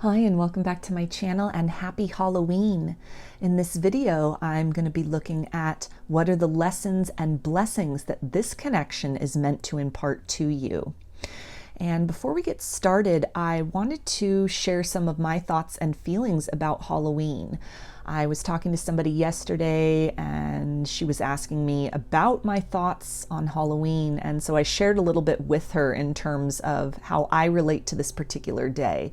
Hi and welcome back to my channel and happy Halloween. In this video, I'm going to be looking at what are the lessons and blessings that this connection is meant to impart to you. And before we get started, I wanted to share some of my thoughts and feelings about Halloween. I was talking to somebody yesterday and she was asking me about my thoughts on Halloween, and so I shared a little bit with her in terms of how I relate to this particular day,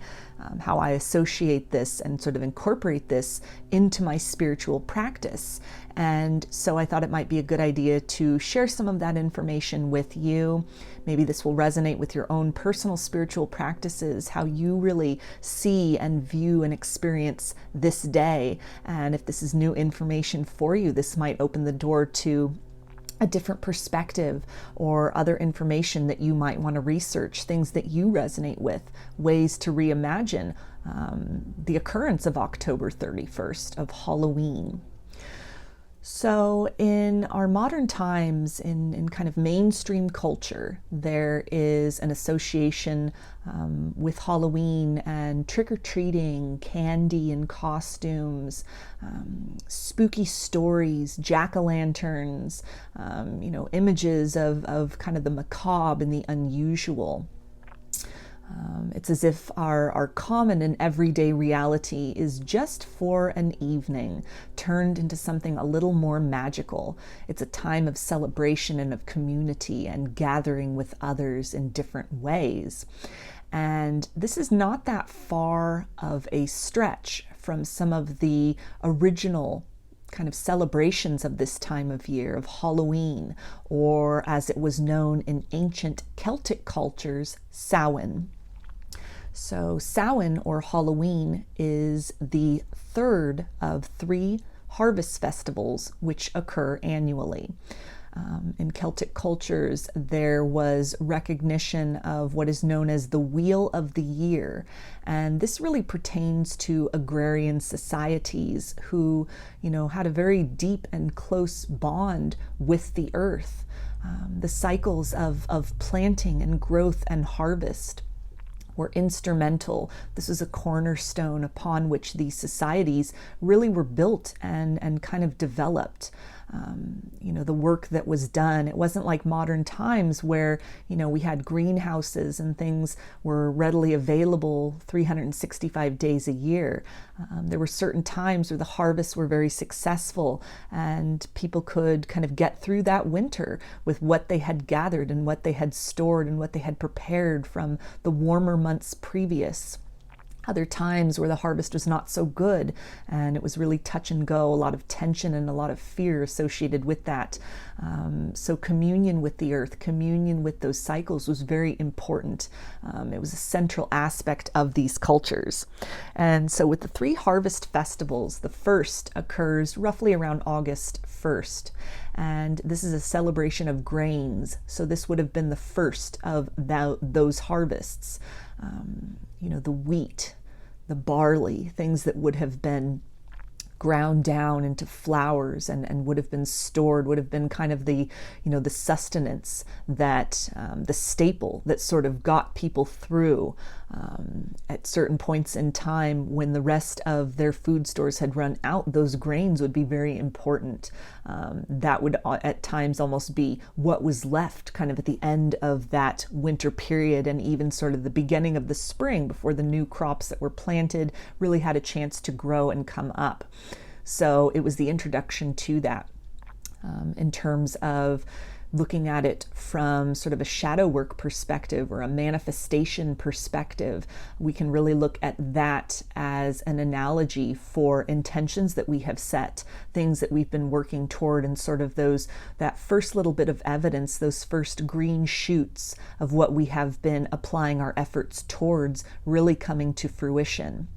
how I associate this and sort of incorporate this into my spiritual practice. And so I thought it might be a good idea to share some of that information with you. Maybe this will resonate with your own personal spiritual practices, how you really see and view and experience this day. And if this is new information for you, this might open the door to a different perspective or other information that you might want to research, things that you resonate with, ways to reimagine the occurrence of October 31st, of Halloween. So in our modern times, in kind of mainstream culture, there is an association with Halloween and trick-or-treating, candy and costumes, spooky stories, jack-o'-lanterns, images of kind of the macabre and the unusual. It's as if our common and everyday reality is just for an evening, turned into something a little more magical. It's a time of celebration and of community and gathering with others in different ways. And this is not that far of a stretch from some of the original kind of celebrations of this time of year, of Halloween, or as it was known in ancient Celtic cultures, Samhain. So Samhain, or Halloween, is the third of three harvest festivals which occur annually. In Celtic cultures, there was recognition of what is known as the Wheel of the Year, and this really pertains to agrarian societies who, had a very deep and close bond with the earth. The cycles of planting and growth and harvest were instrumental. This was a cornerstone upon which these societies really were built and kind of developed. The work that was done, it wasn't like modern times where, we had greenhouses and things were readily available 365 days a year. There were certain times where the harvests were very successful and people could kind of get through that winter with what they had gathered and what they had stored and what they had prepared from the warmer months previous. Other times where the harvest was not so good and it was really touch and go, a lot of tension and a lot of fear associated with that. So communion with the earth, communion with those cycles was very important. It was a central aspect of these cultures. And so with the three harvest festivals, the first occurs roughly around August 1st. And this is a celebration of grains. So this would have been the first of those harvests. The wheat, the barley, things that would have been ground down into flours and would have been stored, would have been kind of the sustenance, that the staple that sort of got people through at certain points in time when the rest of their food stores had run out. Those grains would be very important. That would at times almost be what was left kind of at the end of that winter period and even sort of the beginning of the spring before the new crops that were planted really had a chance to grow and come up. So it was the introduction to that in terms of looking at it from sort of a shadow work perspective or a manifestation perspective. We can really look at that as an analogy for intentions that we have set, things that we've been working toward, and sort of that first little bit of evidence, those first green shoots of what we have been applying our efforts towards really coming to fruition.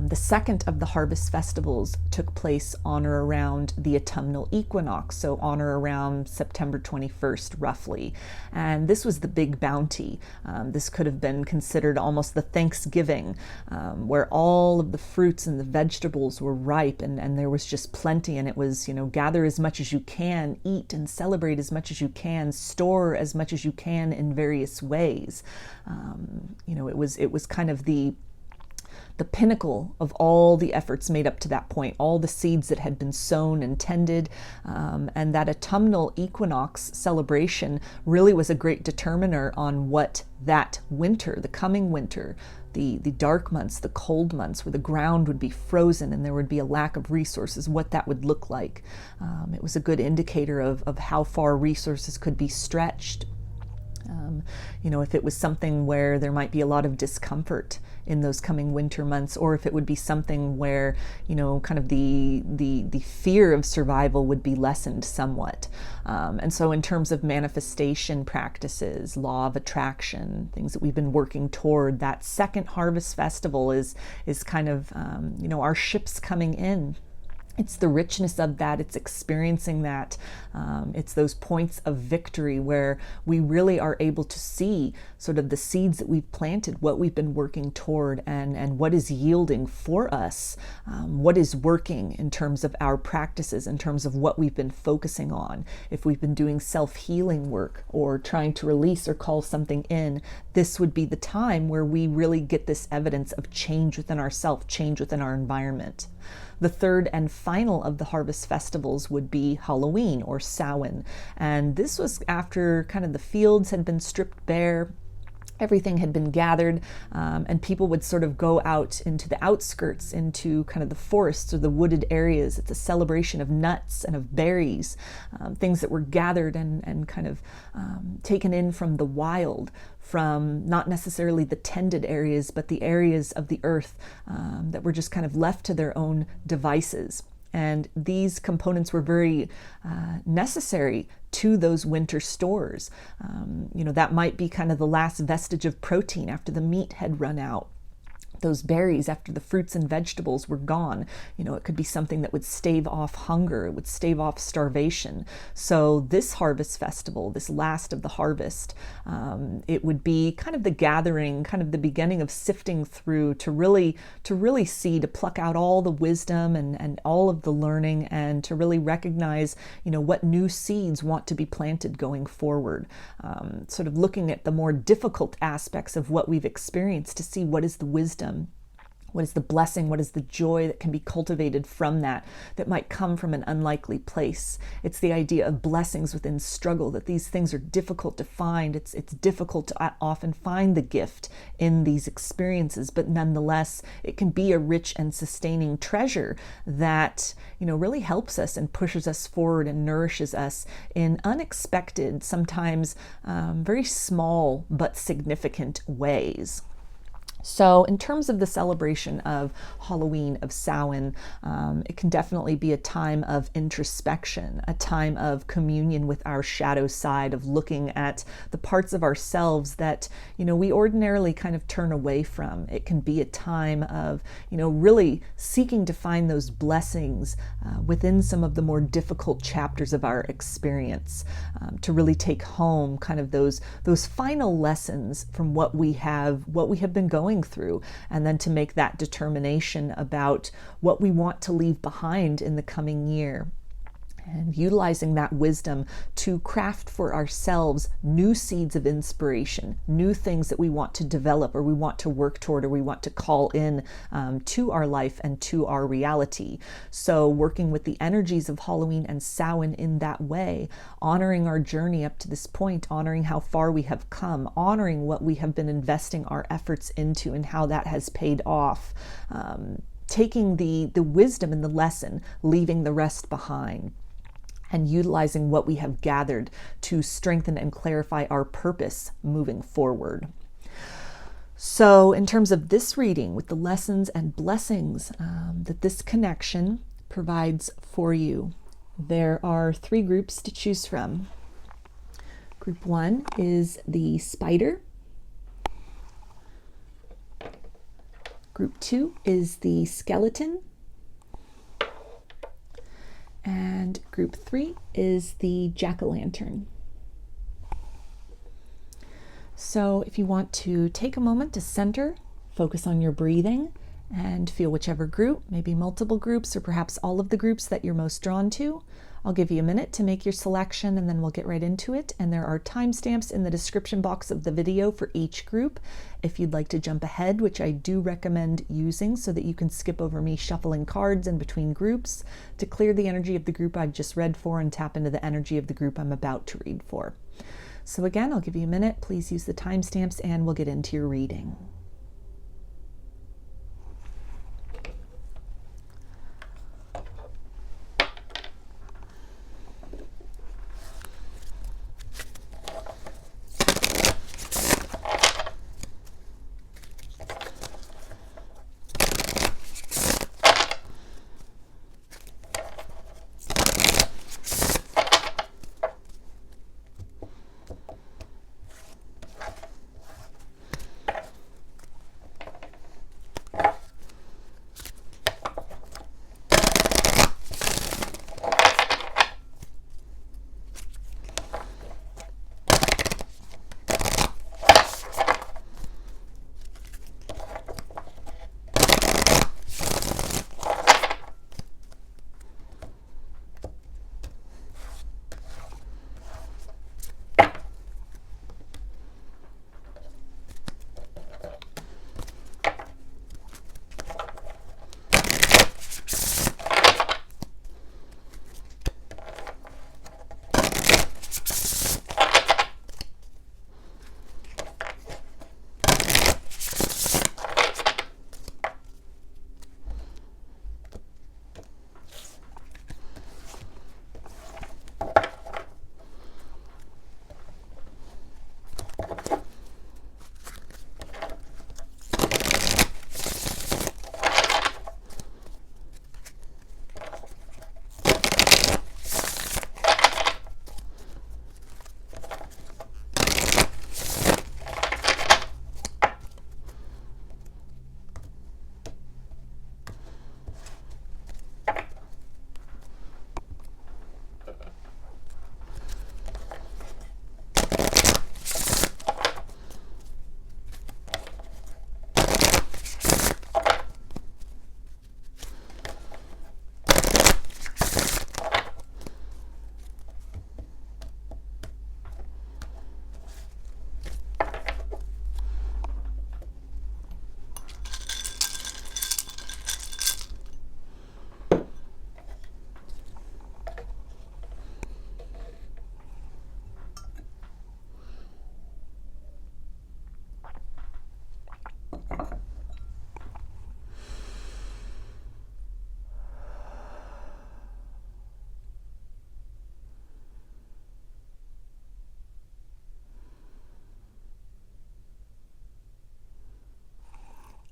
The second of the harvest festivals took place on or around the autumnal equinox, so on or around September 21st, roughly. And this was the big bounty. This could have been considered almost the Thanksgiving, where all of the fruits and the vegetables were ripe and there was just plenty, and it was, gather as much as you can, eat and celebrate as much as you can, store as much as you can in various ways. It was kind of the the pinnacle of all the efforts made up to that point, all the seeds that had been sown and tended, and that autumnal equinox celebration really was a great determiner on what that winter, the coming winter, the dark months, the cold months, where the ground would be frozen and there would be a lack of resources, what that would look like. It was a good indicator of how far resources could be stretched. If it was something where there might be a lot of discomfort in those coming winter months, or if it would be something where, kind of the fear of survival would be lessened somewhat. And so in terms of manifestation practices, law of attraction, things that we've been working toward, that second harvest festival is kind of, our ships coming in. It's the richness of that, it's experiencing that, it's those points of victory where we really are able to see sort of the seeds that we've planted, what we've been working toward, and what is yielding for us, what is working in terms of our practices, in terms of what we've been focusing on. If we've been doing self-healing work or trying to release or call something in, this would be the time where we really get this evidence of change within ourselves, change within our environment. The third and final of the harvest festivals would be Halloween, or Samhain. And this was after kind of the fields had been stripped bare, everything had been gathered, and people would sort of go out into the outskirts, into kind of the forests or the wooded areas. It's a celebration of nuts and of berries, things that were gathered and kind of taken in from the wild, from not necessarily the tended areas, but the areas of the earth that were just kind of left to their own devices. And these components were very necessary to those winter stores. That might be kind of the last vestige of protein after the meat had run out. Those berries after the fruits and vegetables were gone. It could be something that would stave off hunger, it would stave off starvation. So this harvest festival, this last of the harvest, it would be kind of the gathering, kind of the beginning of sifting through to really see, to pluck out all the wisdom and all of the learning, and to really recognize, what new seeds want to be planted going forward. Sort of looking at the more difficult aspects of what we've experienced to see what is the wisdom, what is the blessing, what is the joy that can be cultivated from that might come from an unlikely place. It's the idea of blessings within struggle, that these things are difficult to find. It's difficult to often find the gift in these experiences, but nonetheless, it can be a rich and sustaining treasure that, really helps us and pushes us forward and nourishes us in unexpected, sometimes very small but significant ways. So in terms of the celebration of Halloween, of Samhain, it can definitely be a time of introspection, a time of communion with our shadow side, of looking at the parts of ourselves that, we ordinarily kind of turn away from. It can be a time of, really seeking to find those blessings within some of the more difficult chapters of our experience, to really take home kind of those final lessons from what we have been going through, and then to make that determination about what we want to leave behind in the coming year. And utilizing that wisdom to craft for ourselves new seeds of inspiration, new things that we want to develop, or we want to work toward, or we want to call in to our life and to our reality. So working with the energies of Halloween and Samhain in that way, honoring our journey up to this point, honoring how far we have come, honoring what we have been investing our efforts into and how that has paid off. Taking the wisdom and the lesson, leaving the rest behind, and utilizing what we have gathered to strengthen and clarify our purpose moving forward. So in terms of this reading, with the lessons and blessings that this connection provides for you, there are 3 groups to choose from. Group 1 is the spider. Group 2 is the skeleton. And group 3 is the jack-o'-lantern. So if you want to take a moment to center, focus on your breathing, and feel whichever group, maybe multiple groups, or perhaps all of the groups that you're most drawn to, I'll give you a minute to make your selection and then we'll get right into it. And there are timestamps in the description box of the video for each group if you'd like to jump ahead, which I do recommend using so that you can skip over me shuffling cards in between groups to clear the energy of the group I've just read for and tap into the energy of the group I'm about to read for. So again, I'll give you a minute. Please use the timestamps and we'll get into your reading.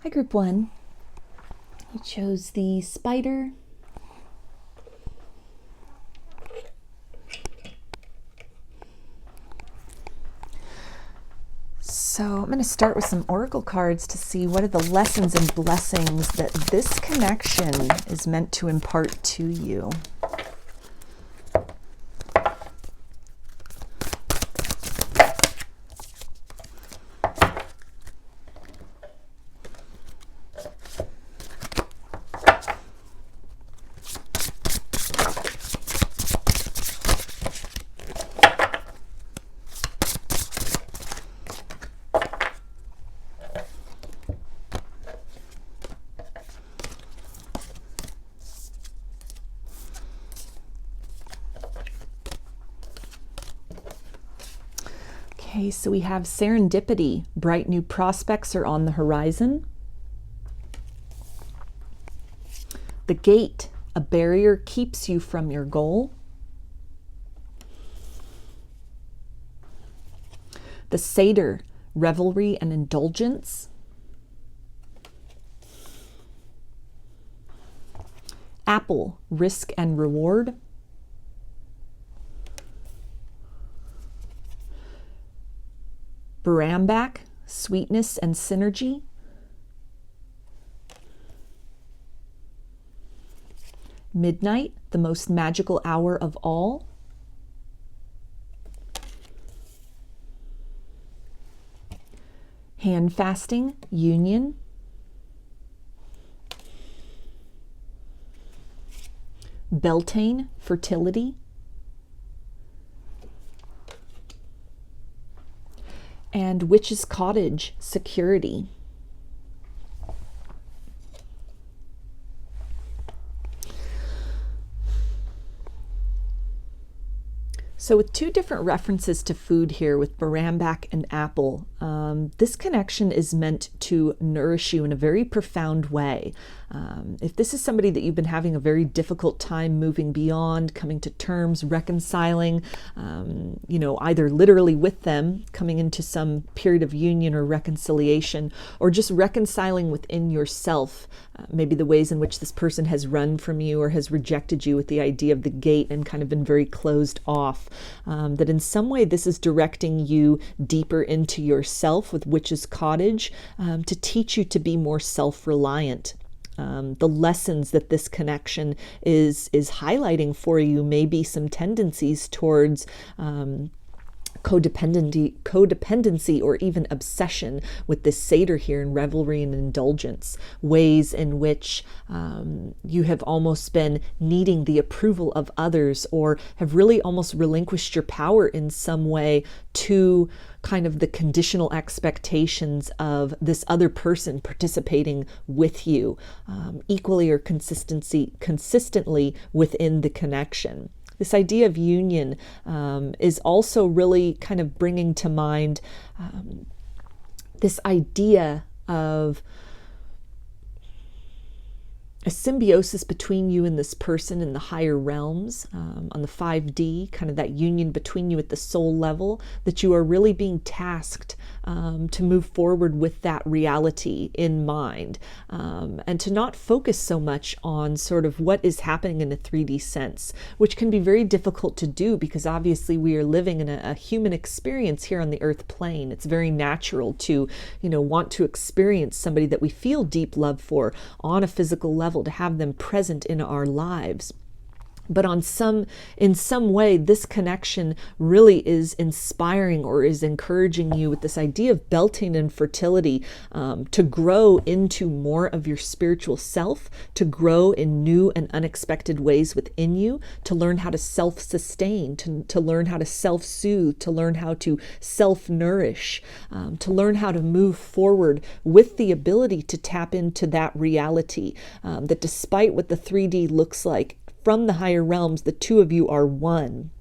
Hi, Group 1. You chose the spider. So I'm going to start with some oracle cards to see what are the lessons and blessings that this connection is meant to impart to you. Okay, so we have serendipity. Bright new prospects are on the horizon. The gate, a barrier keeps you from your goal. The satyr, revelry and indulgence. Apple, risk and reward. Barambak, sweetness and synergy. Midnight, the most magical hour of all. Hand fasting, union. Beltane, fertility. And Witch's Cottage, security. So with two different references to food here with Barambak and apple, this connection is meant to nourish you in a very profound way. If this is somebody that you've been having a very difficult time moving beyond, coming to terms, reconciling, either literally with them, coming into some period of union or reconciliation, or just reconciling within yourself, maybe the ways in which this person has run from you or has rejected you with the idea of the gate and kind of been very closed off, that in some way this is directing you deeper into yourself with Witch's Cottage, to teach you to be more self-reliant. The lessons that this connection is highlighting for you may be some tendencies towards codependency or even obsession with this satyr here in revelry and indulgence, ways in which you have almost been needing the approval of others, or have really almost relinquished your power in some way to kind of the conditional expectations of this other person participating with you, equally or consistently within the connection. This idea of union is also really kind of bringing to mind this idea of a symbiosis between you and this person in the higher realms, on the 5D, kind of that union between you at the soul level, that you are really being tasked to move forward with that reality in mind, and to not focus so much on sort of what is happening in a 3D sense, which can be very difficult to do because obviously we are living in a human experience here on the earth plane. It's very natural to, want to experience somebody that we feel deep love for on a physical level, to have them present in our lives. But in some way, this connection really is inspiring or is encouraging you with this idea of Beltane and fertility, to grow into more of your spiritual self, to grow in new and unexpected ways within you, to learn how to self-sustain, to learn how to self-soothe, to learn how to self-nourish, to learn how to move forward with the ability to tap into that reality, that despite what the 3D looks like, from the higher realms, the two of you are one.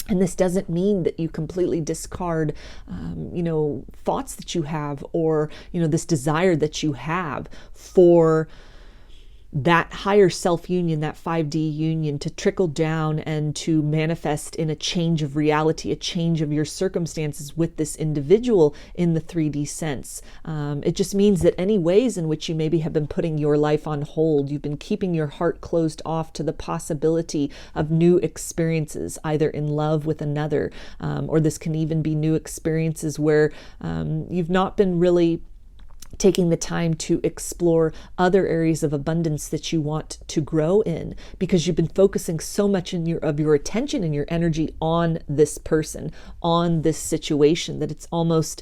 And this doesn't mean that you completely discard, thoughts that you have, or, this desire that you have for that higher self-union, that 5D union, to trickle down and to manifest in a change of reality, a change of your circumstances with this individual in the 3D sense. It just means that any ways in which you maybe have been putting your life on hold, you've been keeping your heart closed off to the possibility of new experiences, either in love with another, or this can even be new experiences where you've not been really taking the time to explore other areas of abundance that you want to grow in, because you've been focusing so much of your attention and your energy on this person, on this situation, that it's almost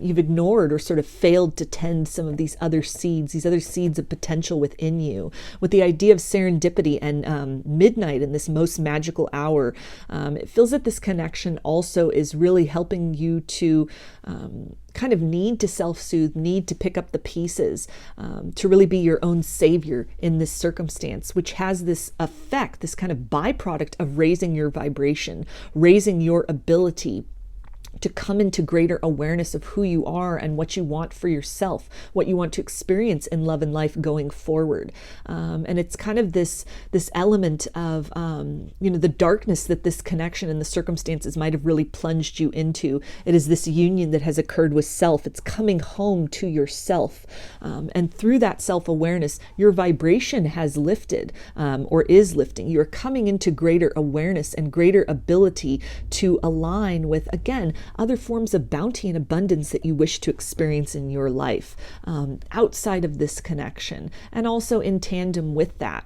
you've ignored or sort of failed to tend some of these other seeds of potential within you. With the idea of serendipity and midnight in this most magical hour, it feels that this connection also is really helping you to kind of need to self-soothe, need to pick up the pieces, to really be your own savior in this circumstance, which has this effect, this kind of byproduct of raising your vibration, raising your ability to come into greater awareness of who you are and what you want for yourself, what you want to experience in love and life going forward. And it's kind of this element of, the darkness that this connection and the circumstances might have really plunged you into. It is this union that has occurred with self. It's coming home to yourself. And through that self-awareness, your vibration has lifted, or is lifting. You're coming into greater awareness and greater ability to align with, again, other forms of bounty and abundance that you wish to experience in your life, outside of this connection, and also in tandem with that.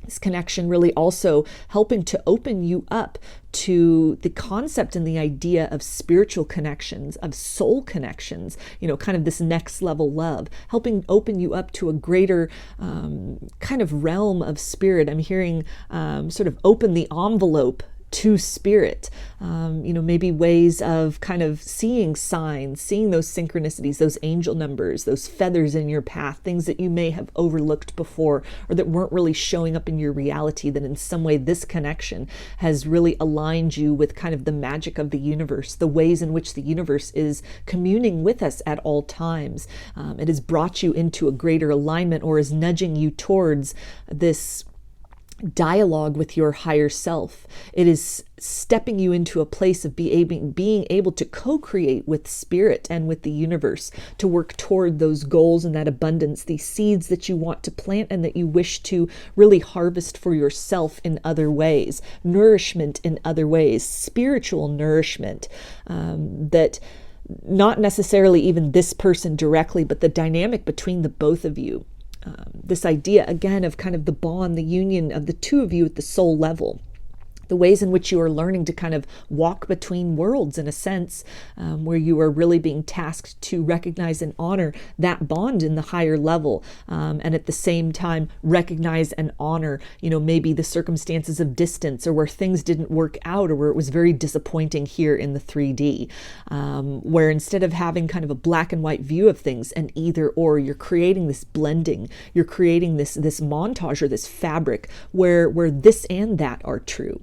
This connection really also helping to open you up to the concept and the idea of spiritual connections, of soul connections, kind of this next level love, helping open you up to a greater kind of realm of spirit. I'm hearing sort of open the envelope to spirit, maybe ways of kind of seeing signs, seeing those synchronicities, those angel numbers, those feathers in your path, things that you may have overlooked before or that weren't really showing up in your reality, that in some way this connection has really aligned you with kind of the magic of the universe, the ways in which the universe is communing with us at all times. It has brought you into a greater alignment, or is nudging you towards this dialogue with your higher self. It is stepping you into a place of being able to co-create with spirit and with the universe, to work toward those goals and that abundance, these seeds that you want to plant and that you wish to really harvest for yourself in other ways, nourishment in other ways, spiritual nourishment, that not necessarily even this person directly, but the dynamic between the both of you. This idea, again, of kind of the bond, the union of the two of you at the soul level. The ways in which you are learning to kind of walk between worlds, in a sense, where you are really being tasked to recognize and honor that bond in the higher level, and at the same time recognize and honor, maybe the circumstances of distance, or where things didn't work out, or where it was very disappointing here in the 3D, where instead of having kind of a black and white view of things, an either or, you're creating this blending, you're creating this montage or this fabric where this and that are true.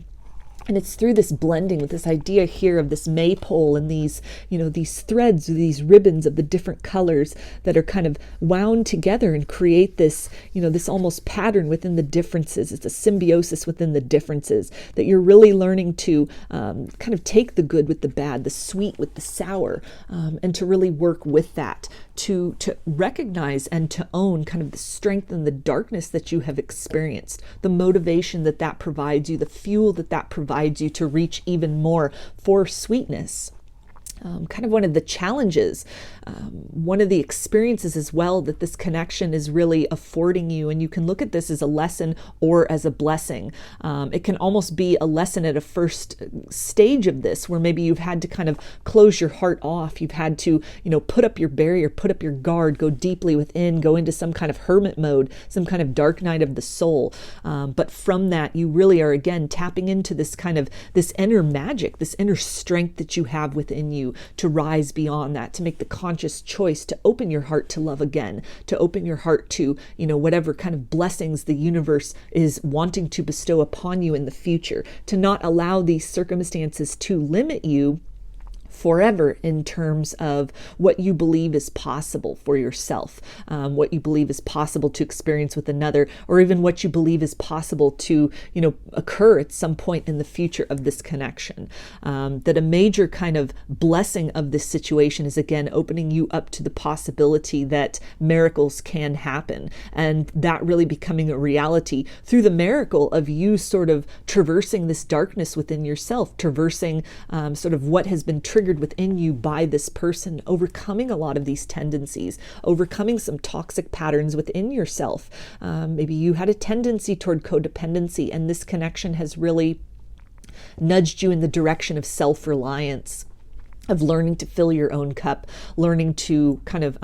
And it's through this blending, with this idea here of this maypole and these, these threads or these ribbons of the different colors that are kind of wound together and create this, this almost pattern within the differences. It's a symbiosis within the differences, that you're really learning to kind of take the good with the bad, the sweet with the sour, and to really work with that, to recognize and to own kind of the strength and the darkness that you have experienced, the motivation that provides you, the fuel that provides you to reach even more for sweetness. Kind of one of the challenges, one of the experiences as well that this connection is really affording you, and you can look at this as a lesson or as a blessing. It can almost be a lesson at a first stage of this, where maybe you've had to kind of close your heart off. You've had to, put up your barrier, put up your guard, go deeply within, go into some kind of hermit mode, some kind of dark night of the soul. But from that, you really are again tapping into this kind of this inner magic, this inner strength that you have within you, to rise beyond that, to make the conscious choice to open your heart to love again, to open your heart to, whatever kind of blessings the universe is wanting to bestow upon you in the future, to not allow these circumstances to limit you forever in terms of what you believe is possible for yourself, what you believe is possible to experience with another, or even what you believe is possible to, occur at some point in the future of this connection. That a major kind of blessing of this situation is, again, opening you up to the possibility that miracles can happen, and that really becoming a reality through the miracle of you sort of traversing this darkness within yourself, traversing sort of what has been triggered within you by this person, overcoming a lot of these tendencies, overcoming some toxic patterns within yourself. Maybe you had a tendency toward codependency, and this connection has really nudged you in the direction of self-reliance, of learning to fill your own cup, learning to kind of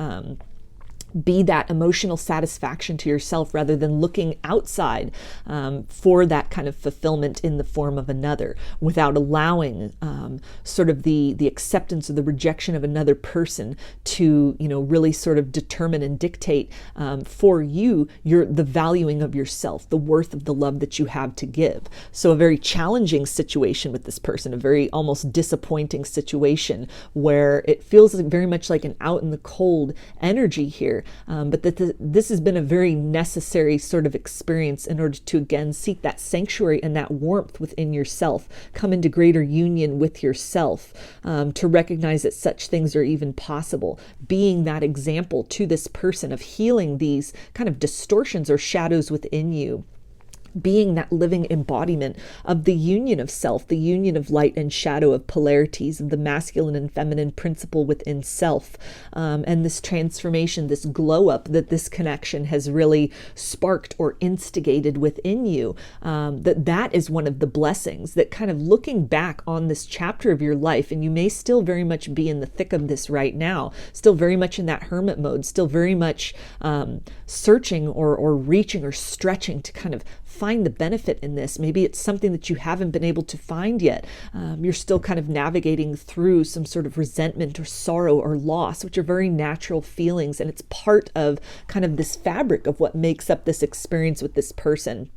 be that emotional satisfaction to yourself, rather than looking outside for that kind of fulfillment in the form of another, without allowing sort of the acceptance or the rejection of another person to really sort of determine and dictate for you the valuing of yourself, the worth of the love that you have to give. So a very challenging situation with this person, a very almost disappointing situation, where it feels very much like an out in the cold energy here. But that this has been a very necessary sort of experience in order to, again, seek that sanctuary and that warmth within yourself, come into greater union with yourself, to recognize that such things are even possible, being that example to this person of healing these kind of distortions or shadows within you. being that living embodiment of the union of self, the union of light and shadow, of polarities, of the masculine and feminine principle within self. And this transformation, this glow up that this connection has really sparked or instigated within you, that is one of the blessings that, kind of looking back on this chapter of your life, and you may still very much be in the thick of this right now, still very much in that hermit mode, still very much searching or reaching or stretching to kind of find the benefit in this. Maybe it's something that you haven't been able to find yet. You're still kind of navigating through some sort of resentment or sorrow or loss, which are very natural feelings. And it's part of kind of this fabric of what makes up this experience with this person.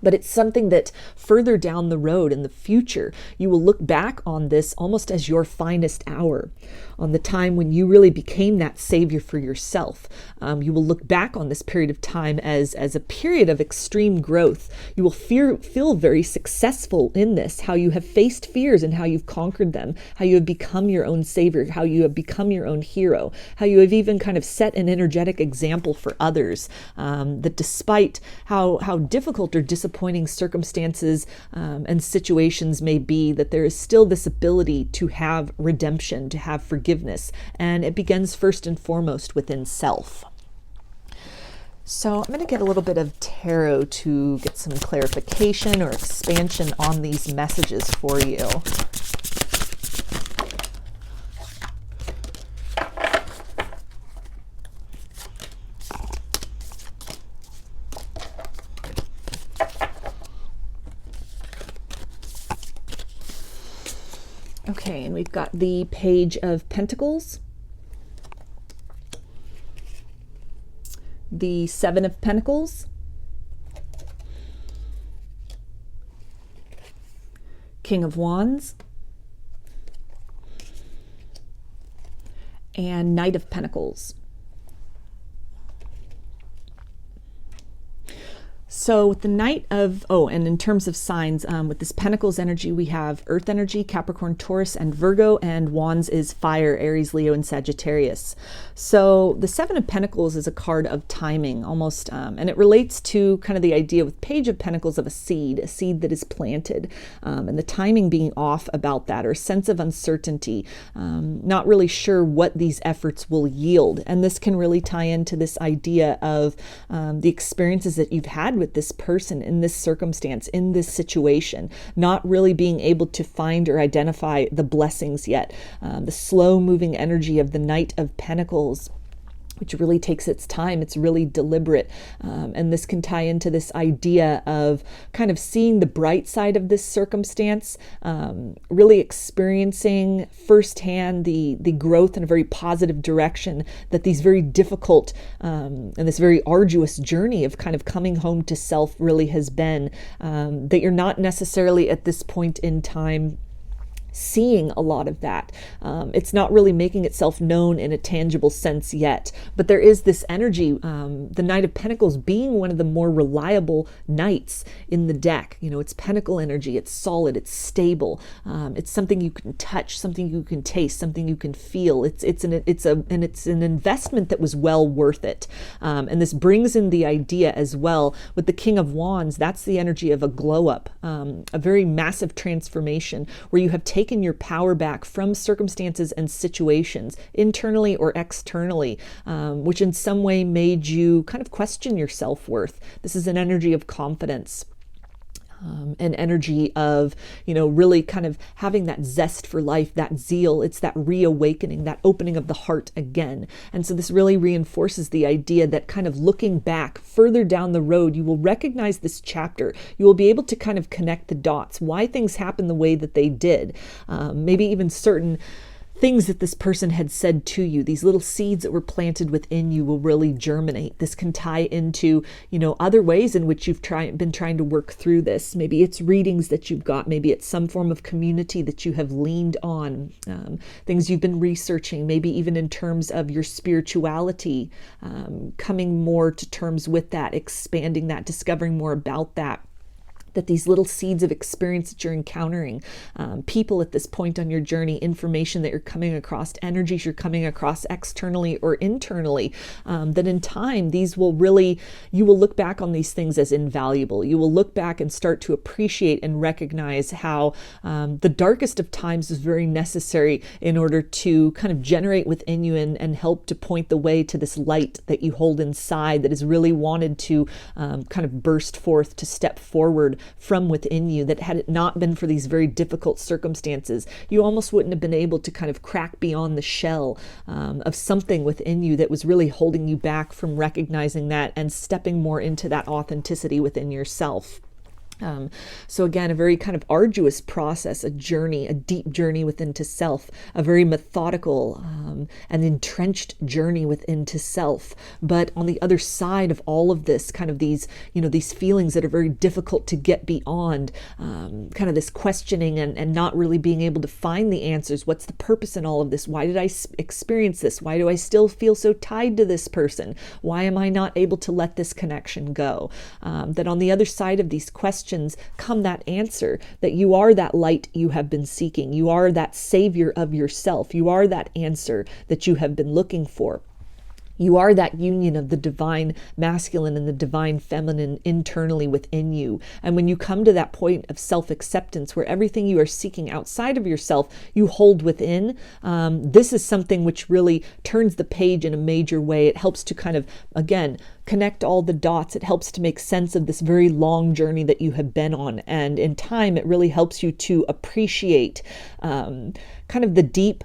But it's something that further down the road in the future, you will look back on this almost as your finest hour, on the time when you really became that savior for yourself. You will look back on this period of time as a period of extreme growth. You will feel very successful in this, how you have faced fears and how you've conquered them, how you have become your own savior, how you have become your own hero, how you have even kind of set an energetic example for others, that despite how difficult or disappointing circumstances and situations may be, that there is still this ability to have redemption, to have forgiveness, and it begins first and foremost within self. So I'm going to get a little bit of tarot to get some clarification or expansion on these messages for you. Okay, and we've got the Page of Pentacles, the Seven of Pentacles, King of Wands, and Knight of Pentacles. So with the Knight of, and in terms of signs, with this Pentacles energy, we have Earth energy, Capricorn, Taurus, and Virgo, and Wands is fire, Aries, Leo, and Sagittarius. So the Seven of Pentacles is a card of timing almost, and it relates to kind of the idea with Page of Pentacles of a seed that is planted, and the timing being off about that, or a sense of uncertainty, not really sure what these efforts will yield. And this can really tie into this idea of the experiences that you've had with this person in this circumstance, in this situation, not really being able to find or identify the blessings yet. The slow moving energy of the Knight of Pentacles, which really takes its time. It's really deliberate. And this can tie into this idea of kind of seeing the bright side of this circumstance, really experiencing firsthand the growth in a very positive direction that these very difficult and this very arduous journey of kind of coming home to self really has been, that you're not necessarily at this point in time seeing a lot of that. It's not really making itself known in a tangible sense yet, but there is this energy, the Knight of Pentacles being one of the more reliable knights in the deck. You know, it's pentacle energy, it's solid, it's stable, it's something you can touch, something you can taste, something you can feel. It's an investment that was well worth it. And this brings in the idea as well with the King of Wands. That's the energy of a glow up, a very massive transformation where you have taken your power back from circumstances and situations, internally or externally, which in some way made you kind of question your self-worth. This is an energy of confidence. An energy of, really kind of having that zest for life, that zeal. It's that reawakening, that opening of the heart again. And so this really reinforces the idea that kind of looking back further down the road, you will recognize this chapter. You will be able to kind of connect the dots, why things happen the way that they did. Maybe even certain things that this person had said to you, these little seeds that were planted within you will really germinate. This can tie into, other ways in which you've been trying to work through this. Maybe it's readings that you've got. Maybe it's some form of community that you have leaned on, things you've been researching, maybe even in terms of your spirituality, coming more to terms with that, expanding that, discovering more about that. that these little seeds of experience that you're encountering, people at this point on your journey, information that you're coming across, energies you're coming across externally or internally, that in time, these will really, you will look back on these things as invaluable. You will look back and start to appreciate and recognize how the darkest of times is very necessary in order to kind of generate within you and help to point the way to this light that you hold inside that is really wanted to kind of burst forth, to step forward from within you, that had it not been for these very difficult circumstances, you almost wouldn't have been able to kind of crack beyond the shell of something within you that was really holding you back from recognizing that and stepping more into that authenticity within yourself. So again, a very kind of arduous process, a journey, a deep journey within to self, a very methodical and entrenched journey within to self. But on the other side of all of this, kind of these, these feelings that are very difficult to get beyond, kind of this questioning and not really being able to find the answers. What's the purpose in all of this? Why did I experience this? Why do I still feel so tied to this person? Why am I not able to let this connection go? That on the other side of these questions come that answer, that you are that light you have been seeking. You are that savior of yourself. You are that answer that you have been looking for. You are that union of the divine masculine and the divine feminine internally within you. And when you come to that point of self-acceptance where everything you are seeking outside of yourself, you hold within, this is something which really turns the page in a major way. It helps to kind of, again, connect all the dots. It helps to make sense of this very long journey that you have been on. And in time, it really helps you to appreciate kind of the deep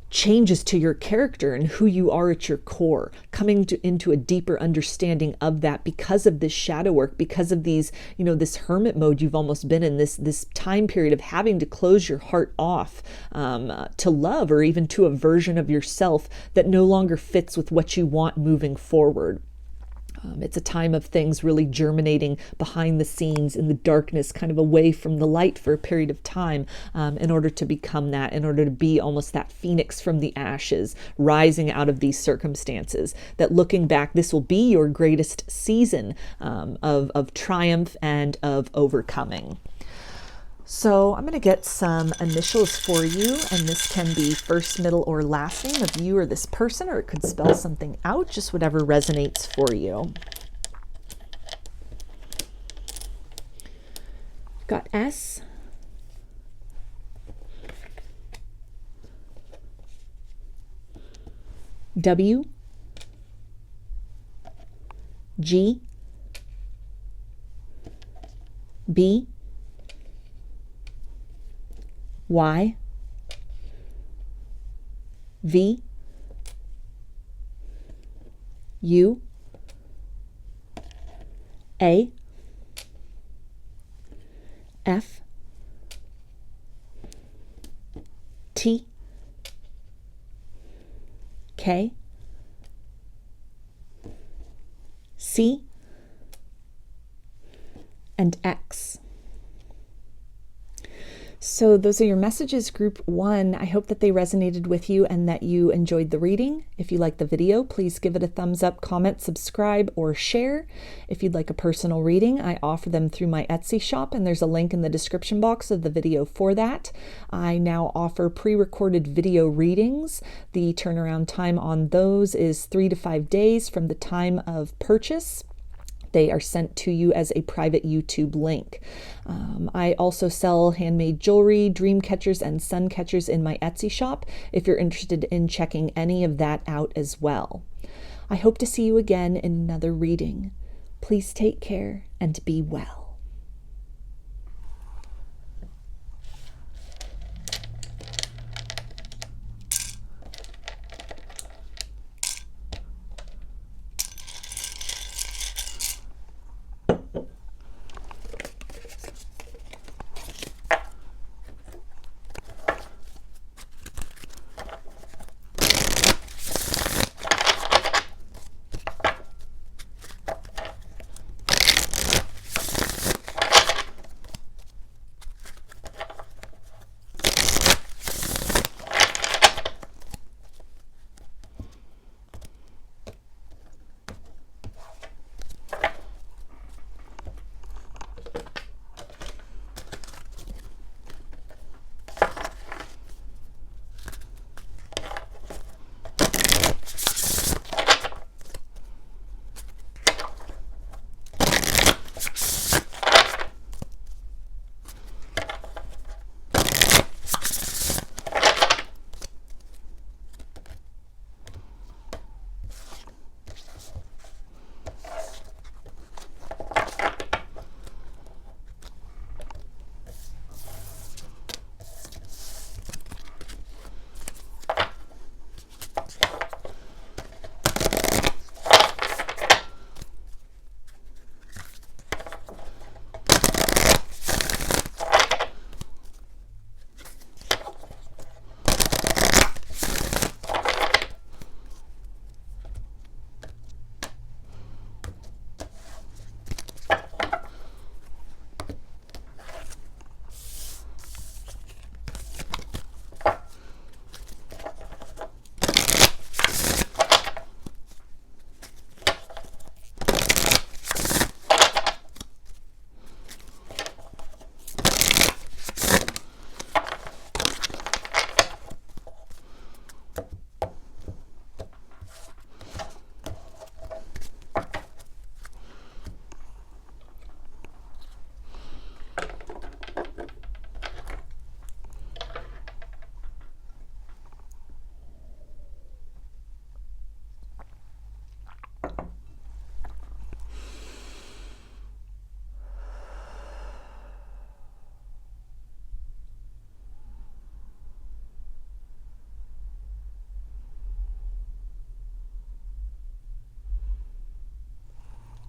changes to your character and who you are at your core, coming into a deeper understanding of that because of this shadow work, because of these, this hermit mode you've almost been in, this time period of having to close your heart off to love, or even to a version of yourself that no longer fits with what you want moving forward. It's a time of things really germinating behind the scenes in the darkness, kind of away from the light for a period of time, in order to become that, in order to be almost that phoenix from the ashes, rising out of these circumstances. That looking back, this will be your greatest season of triumph and of overcoming. So I'm going to get some initials for you, and this can be first, middle, or last name of you or this person, or it could spell something out, just whatever resonates for you. Got S, W, G, B, Y, V, U, A, F, T, K, C, and X. So those are your messages, group 1. I hope that they resonated with you and that you enjoyed the reading. If you like the video, please give it a thumbs up, comment, subscribe, or share. If you'd like a personal reading, I offer them through my Etsy shop, and there's a link in the description box of the video for that. I now offer pre-recorded video readings. The turnaround time on those is 3 to 5 days from the time of purchase. They are sent to you as a private YouTube link. I also sell handmade jewelry, dreamcatchers, and suncatchers in my Etsy shop if you're interested in checking any of that out as well. I hope to see you again in another reading. Please take care and be well.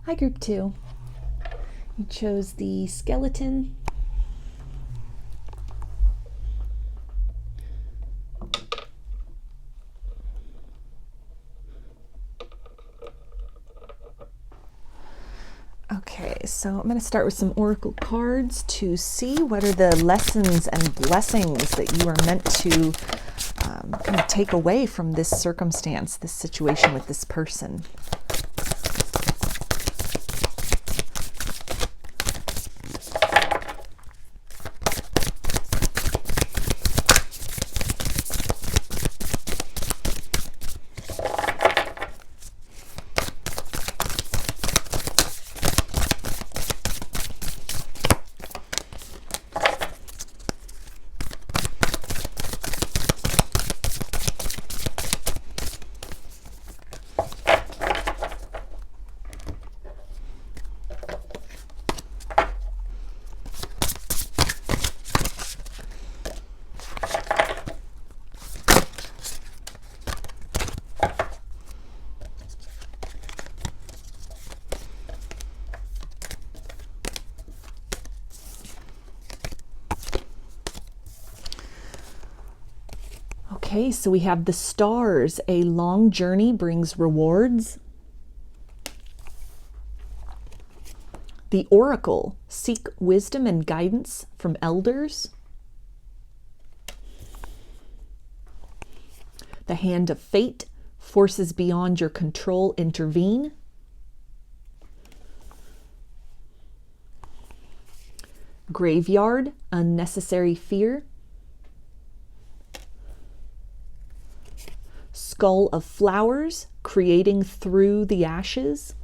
Hi, group 2. You chose the skeleton. Okay, so I'm going to start with some oracle cards to see what are the lessons and blessings that you are meant to kind of take away from this circumstance, this situation with this person. Okay, so we have the stars. A long journey brings rewards. The oracle. Seek wisdom and guidance from elders. The hand of fate. Forces beyond your control intervene. Graveyard. Unnecessary fear. Skull of flowers, creating through the ashes.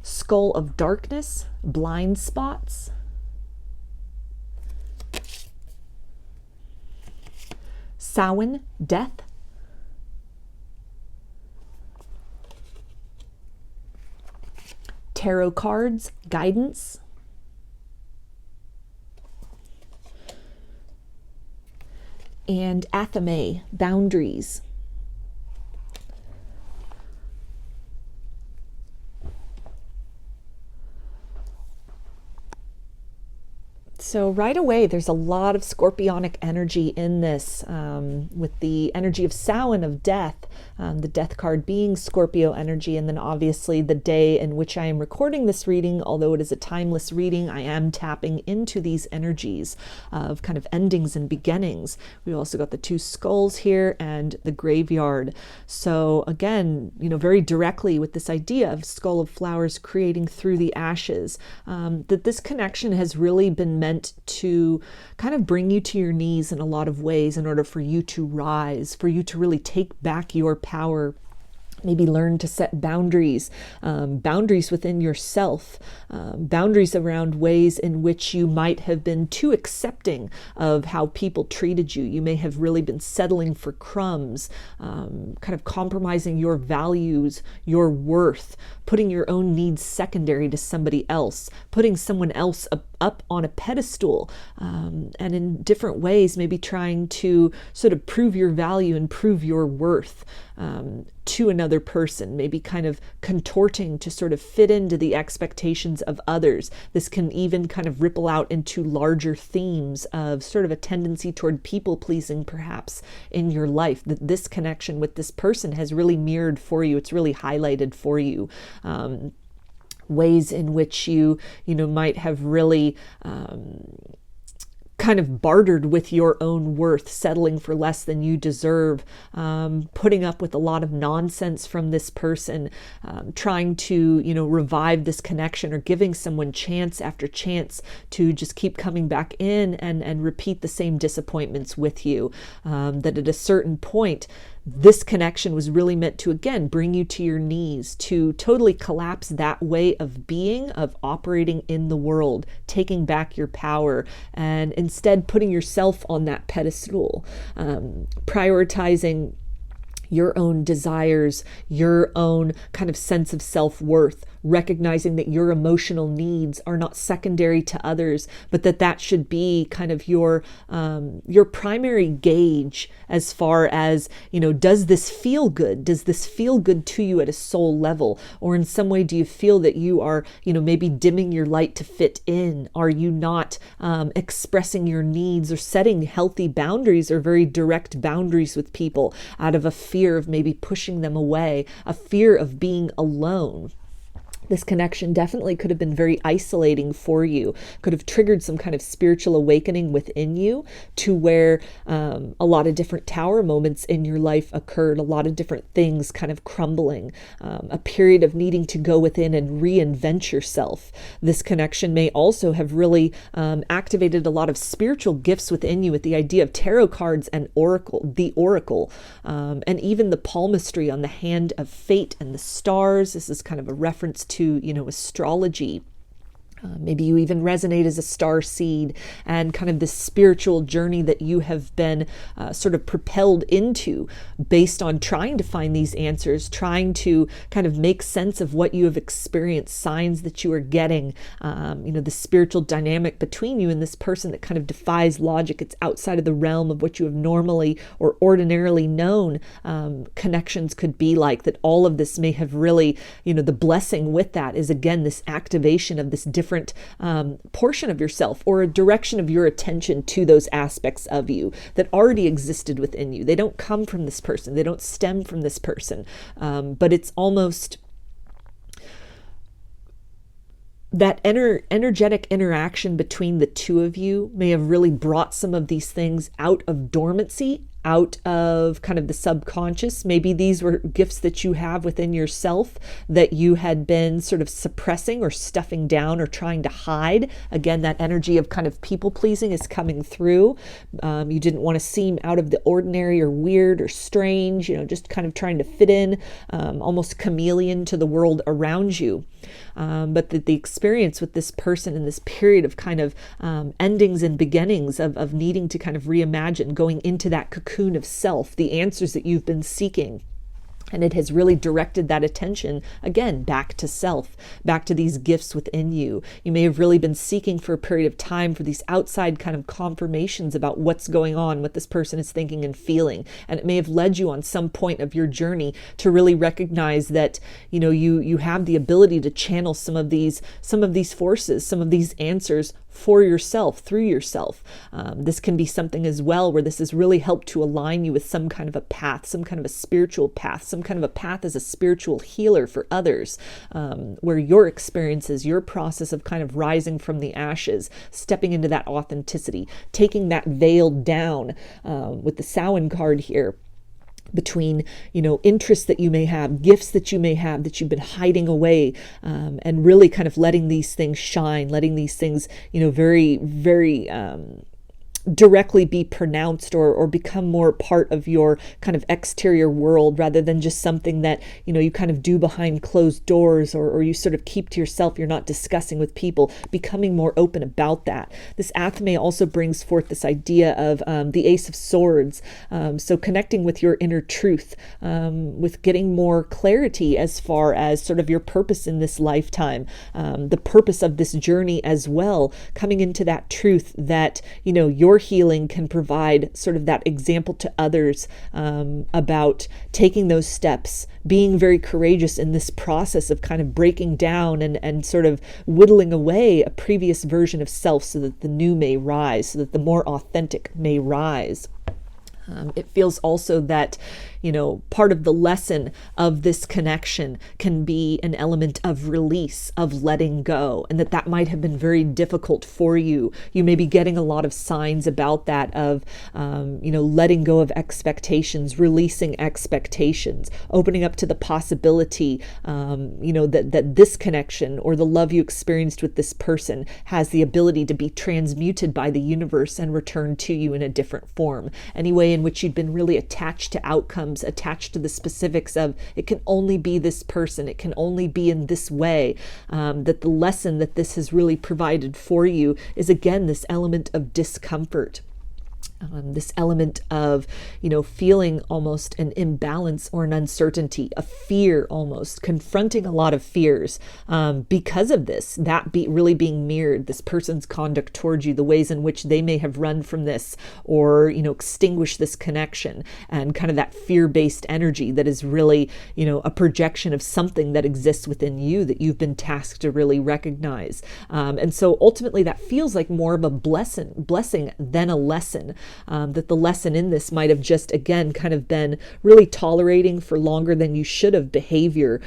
Skull of darkness, blind spots. Samhain, death. Tarot cards, guidance. And Athame, boundaries. So right away, there's a lot of scorpionic energy in this, with the energy of Samhain, of death, the death card being Scorpio energy, and then obviously the day in which I am recording this reading, although it is a timeless reading, I am tapping into these energies of kind of endings and beginnings. We've also got the two skulls here and the graveyard. So again, you know, very directly with this idea of skull of flowers creating through the ashes, that this connection has really been meant to kind of bring you to your knees in a lot of ways in order for you to rise, for you to really take back your power. Maybe learn to set boundaries, boundaries within yourself, boundaries around ways in which you might have been too accepting of how people treated you. You may have really been settling for crumbs, kind of compromising your values, your worth, putting your own needs secondary to somebody else, putting someone else up on a pedestal, and in different ways, maybe trying to sort of prove your value and prove your worth to another person, maybe kind of contorting to sort of fit into the expectations of others. This can even kind of ripple out into larger themes of sort of a tendency toward people pleasing, perhaps, in your life. That this connection with this person has really mirrored for you. It's really highlighted for you. Ways in which you might have really kind of bartered with your own worth, settling for less than you deserve, putting up with a lot of nonsense from this person, trying to, revive this connection, or giving someone chance after chance to just keep coming back in and repeat the same disappointments with you. That at a certain point, this connection was really meant to, again, bring you to your knees, to totally collapse that way of being, of operating in the world, taking back your power, and instead putting yourself on that pedestal, prioritizing your own desires, your own kind of sense of self-worth, recognizing that your emotional needs are not secondary to others, but that should be kind of your primary gauge as far as, does this feel good? Does this feel good to you at a soul level? Or in some way, do you feel that you are, maybe dimming your light to fit in? Are you not expressing your needs or setting healthy boundaries or very direct boundaries with people out of a fear of maybe pushing them away, a fear of being alone? This connection definitely could have been very isolating for you, could have triggered some kind of spiritual awakening within you to where a lot of different tower moments in your life occurred, a lot of different things kind of crumbling, a period of needing to go within and reinvent yourself. This connection may also have really activated a lot of spiritual gifts within you with the idea of tarot cards and the oracle, and even the palmistry on the hand of fate and the stars. This is kind of a reference to astrology. Maybe you even resonate as a star seed, and kind of this spiritual journey that you have been sort of propelled into based on trying to find these answers, trying to kind of make sense of what you have experienced, signs that you are getting, the spiritual dynamic between you and this person that kind of defies logic. It's outside of the realm of what you have normally or ordinarily known connections could be like. That all of this may have really, the blessing with that is, again, this activation of this different portion of yourself, or a direction of your attention to those aspects of you that already existed within you. They don't come from this person. They don't stem from this person. But it's almost that energetic interaction between the two of you may have really brought some of these things out of dormancy, out of kind of the subconscious. Maybe these were gifts that you have within yourself that you had been sort of suppressing or stuffing down or trying to hide. Again, that energy of kind of people pleasing is coming through. You didn't want to seem out of the ordinary or weird or strange, just kind of trying to fit in, almost chameleon to the world around you. But the experience with this person in this period of kind of endings and beginnings of needing to kind of reimagine, going into that cocoon of self, the answers that you've been seeking. And it has really directed that attention, again, back to self, back to these gifts within you. You may have really been seeking for a period of time for these outside kind of confirmations about what's going on, what this person is thinking and feeling. And it may have led you on some point of your journey to really recognize that, you have the ability to channel some of these forces, some of these answers for yourself, through yourself. This can be something as well where this has really helped to align you with some kind of a path, some kind of a spiritual path, some kind of a path as a spiritual healer for others, where your experiences, your process of kind of rising from the ashes, stepping into that authenticity, taking that veil down with the Samhain card here, between, interests that you may have, gifts that you may have that you've been hiding away, and really kind of letting these things shine, letting these things, very, very directly be pronounced or become more part of your kind of exterior world, rather than just something that, you kind of do behind closed doors, or you sort of keep to yourself, you're not discussing with people, becoming more open about that. This athame also brings forth this idea of the Ace of Swords. So connecting with your inner truth, with getting more clarity as far as sort of your purpose in this lifetime, the purpose of this journey as well, coming into that truth that, your healing can provide sort of that example to others, about taking those steps, being very courageous in this process of kind of breaking down and sort of whittling away a previous version of self so that the new may rise, so that the more authentic may rise. It feels also that, part of the lesson of this connection can be an element of release, of letting go, and that might have been very difficult for you. You may be getting a lot of signs about that of, letting go of expectations, releasing expectations, opening up to the possibility, that this connection or the love you experienced with this person has the ability to be transmuted by the universe and returned to you in a different form. Any way in which you'd been really attached to outcomes, attached to the specifics of it can only be this person, it can only be in this way, that the lesson that this has really provided for you is, again, this element of discomfort. This element of, feeling almost an imbalance or an uncertainty, a fear almost, confronting a lot of fears because of this, that really being mirrored, this person's conduct towards you, the ways in which they may have run from this or, extinguished this connection, and kind of that fear-based energy that is really, a projection of something that exists within you that you've been tasked to really recognize. And so ultimately that feels like more of a blessing than a lesson. That the lesson in this might have just, again, kind of been really tolerating for longer than you should have behavior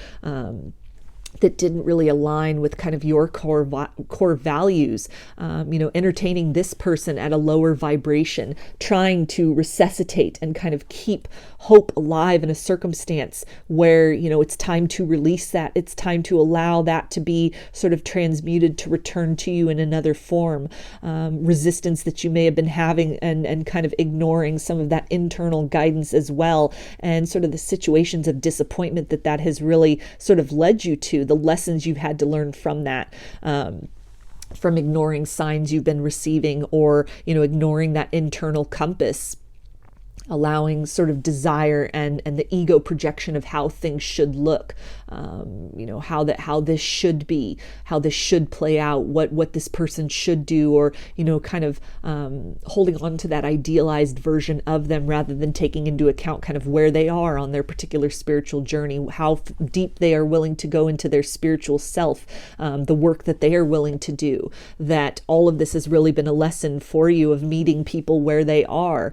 that didn't really align with kind of your core values, entertaining this person at a lower vibration, trying to resuscitate and kind of keep hope alive in a circumstance where, it's time to release that. It's time to allow that to be sort of transmuted to return to you in another form. Resistance that you may have been having and kind of ignoring some of that internal guidance as well. And sort of the situations of disappointment that has really sort of led you to, the lessons you've had to learn from that, from ignoring signs you've been receiving, or, ignoring that internal compass, allowing sort of desire and the ego projection of how things should look, how this should be, how this should play out, what this person should do, or, kind of holding on to that idealized version of them rather than taking into account kind of where they are on their particular spiritual journey, how deep they are willing to go into their spiritual self, the work that they are willing to do. That all of this has really been a lesson for you of meeting people where they are,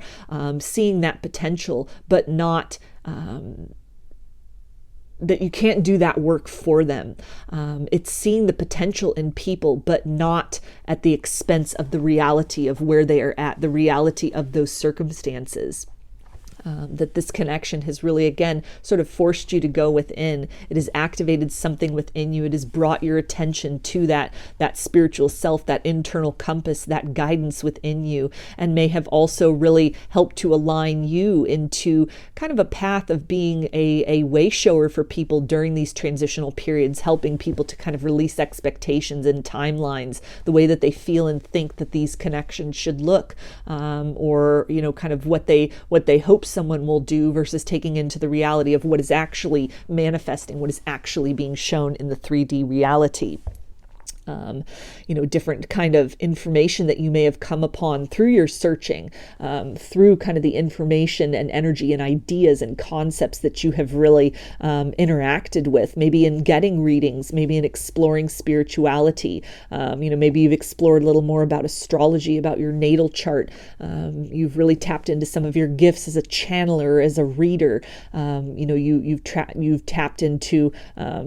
seeing that potential, but not that you can't do that work for them. It's seeing the potential in people, but not at the expense of the reality of where they are at, the reality of those circumstances. That this connection has really, again, sort of forced you to go within. It has activated something within you. It has brought your attention to that spiritual self, that internal compass, that guidance within you, and may have also really helped to align you into kind of a path of being a way shower for people during these transitional periods, helping people to kind of release expectations and timelines, the way that they feel and think that these connections should look, or, kind of what they hope someone will do versus taking into the reality of what is actually manifesting, what is actually being shown in the 3D reality. Different kind of information that you may have come upon through your searching, through kind of the information and energy and ideas and concepts that you have really interacted with, maybe in getting readings, maybe in exploring spirituality. Maybe you've explored a little more about astrology, about your natal chart. You've really tapped into some of your gifts as a channeler, as a reader. You've tapped into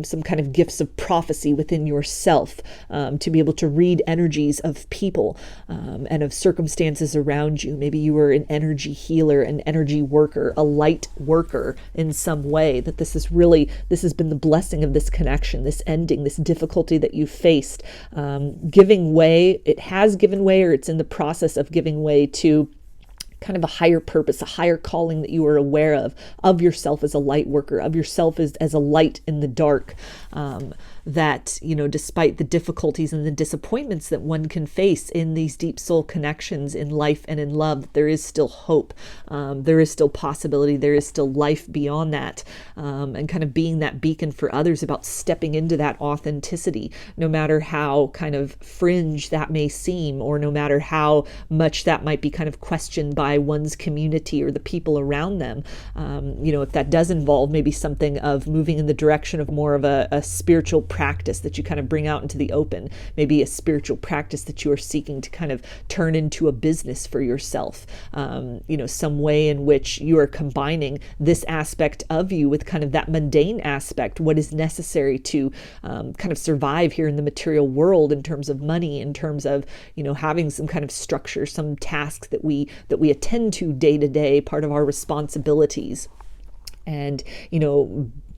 some kind of gifts of prophecy within yourself. To be able to read energies of people and of circumstances around you. Maybe you were an energy healer, an energy worker, a light worker in some way, that this has been the blessing of this connection, this ending, this difficulty that you faced, giving way. It has given way, or it's in the process of giving way to kind of a higher purpose, a higher calling that you are aware of yourself as a light worker, of yourself as a light in the dark. That, despite the difficulties and the disappointments that one can face in these deep soul connections in life and in love, there is still hope. There is still possibility. There is still life beyond that. And kind of being that beacon for others about stepping into that authenticity, no matter how kind of fringe that may seem, or no matter how much that might be kind of questioned by one's community or the people around them. If that does involve maybe something of moving in the direction of more of a spiritual practice that you kind of bring out into the open, maybe a spiritual practice that you are seeking to kind of turn into a business for yourself, some way in which you are combining this aspect of you with kind of that mundane aspect, what is necessary to kind of survive here in the material world in terms of money, in terms of, having some kind of structure, some tasks that we attend to day to day, part of our responsibilities. And,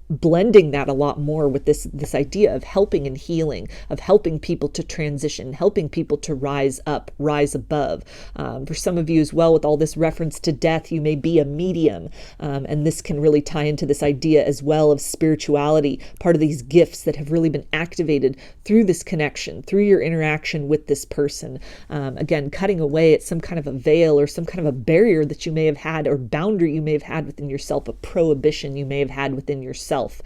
blending that a lot more with this idea of helping and healing, of helping people to transition, helping people to rise up, rise above. For some of you as well, with all this reference to death, you may be a medium, and this can really tie into this idea as well of spirituality, part of these gifts that have really been activated through this connection, through your interaction with this person. Again, cutting away at some kind of a veil or some kind of a barrier that you may have had, or boundary you may have had within yourself, a prohibition you may have had within yourself,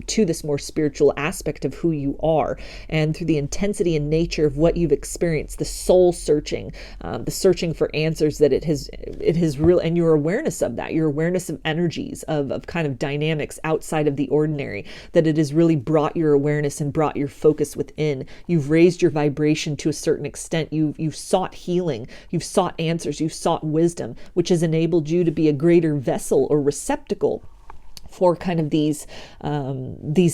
to this more spiritual aspect of who you are. And through the intensity and nature of what you've experienced, the soul searching, the searching for answers that it has real, and your awareness of that, your awareness of energies, of kind of dynamics outside of the ordinary, that it has really brought your awareness and brought your focus within. You've raised your vibration to a certain extent. You've sought healing, you've sought answers, you've sought wisdom, which has enabled you to be a greater vessel or receptacle for kind of these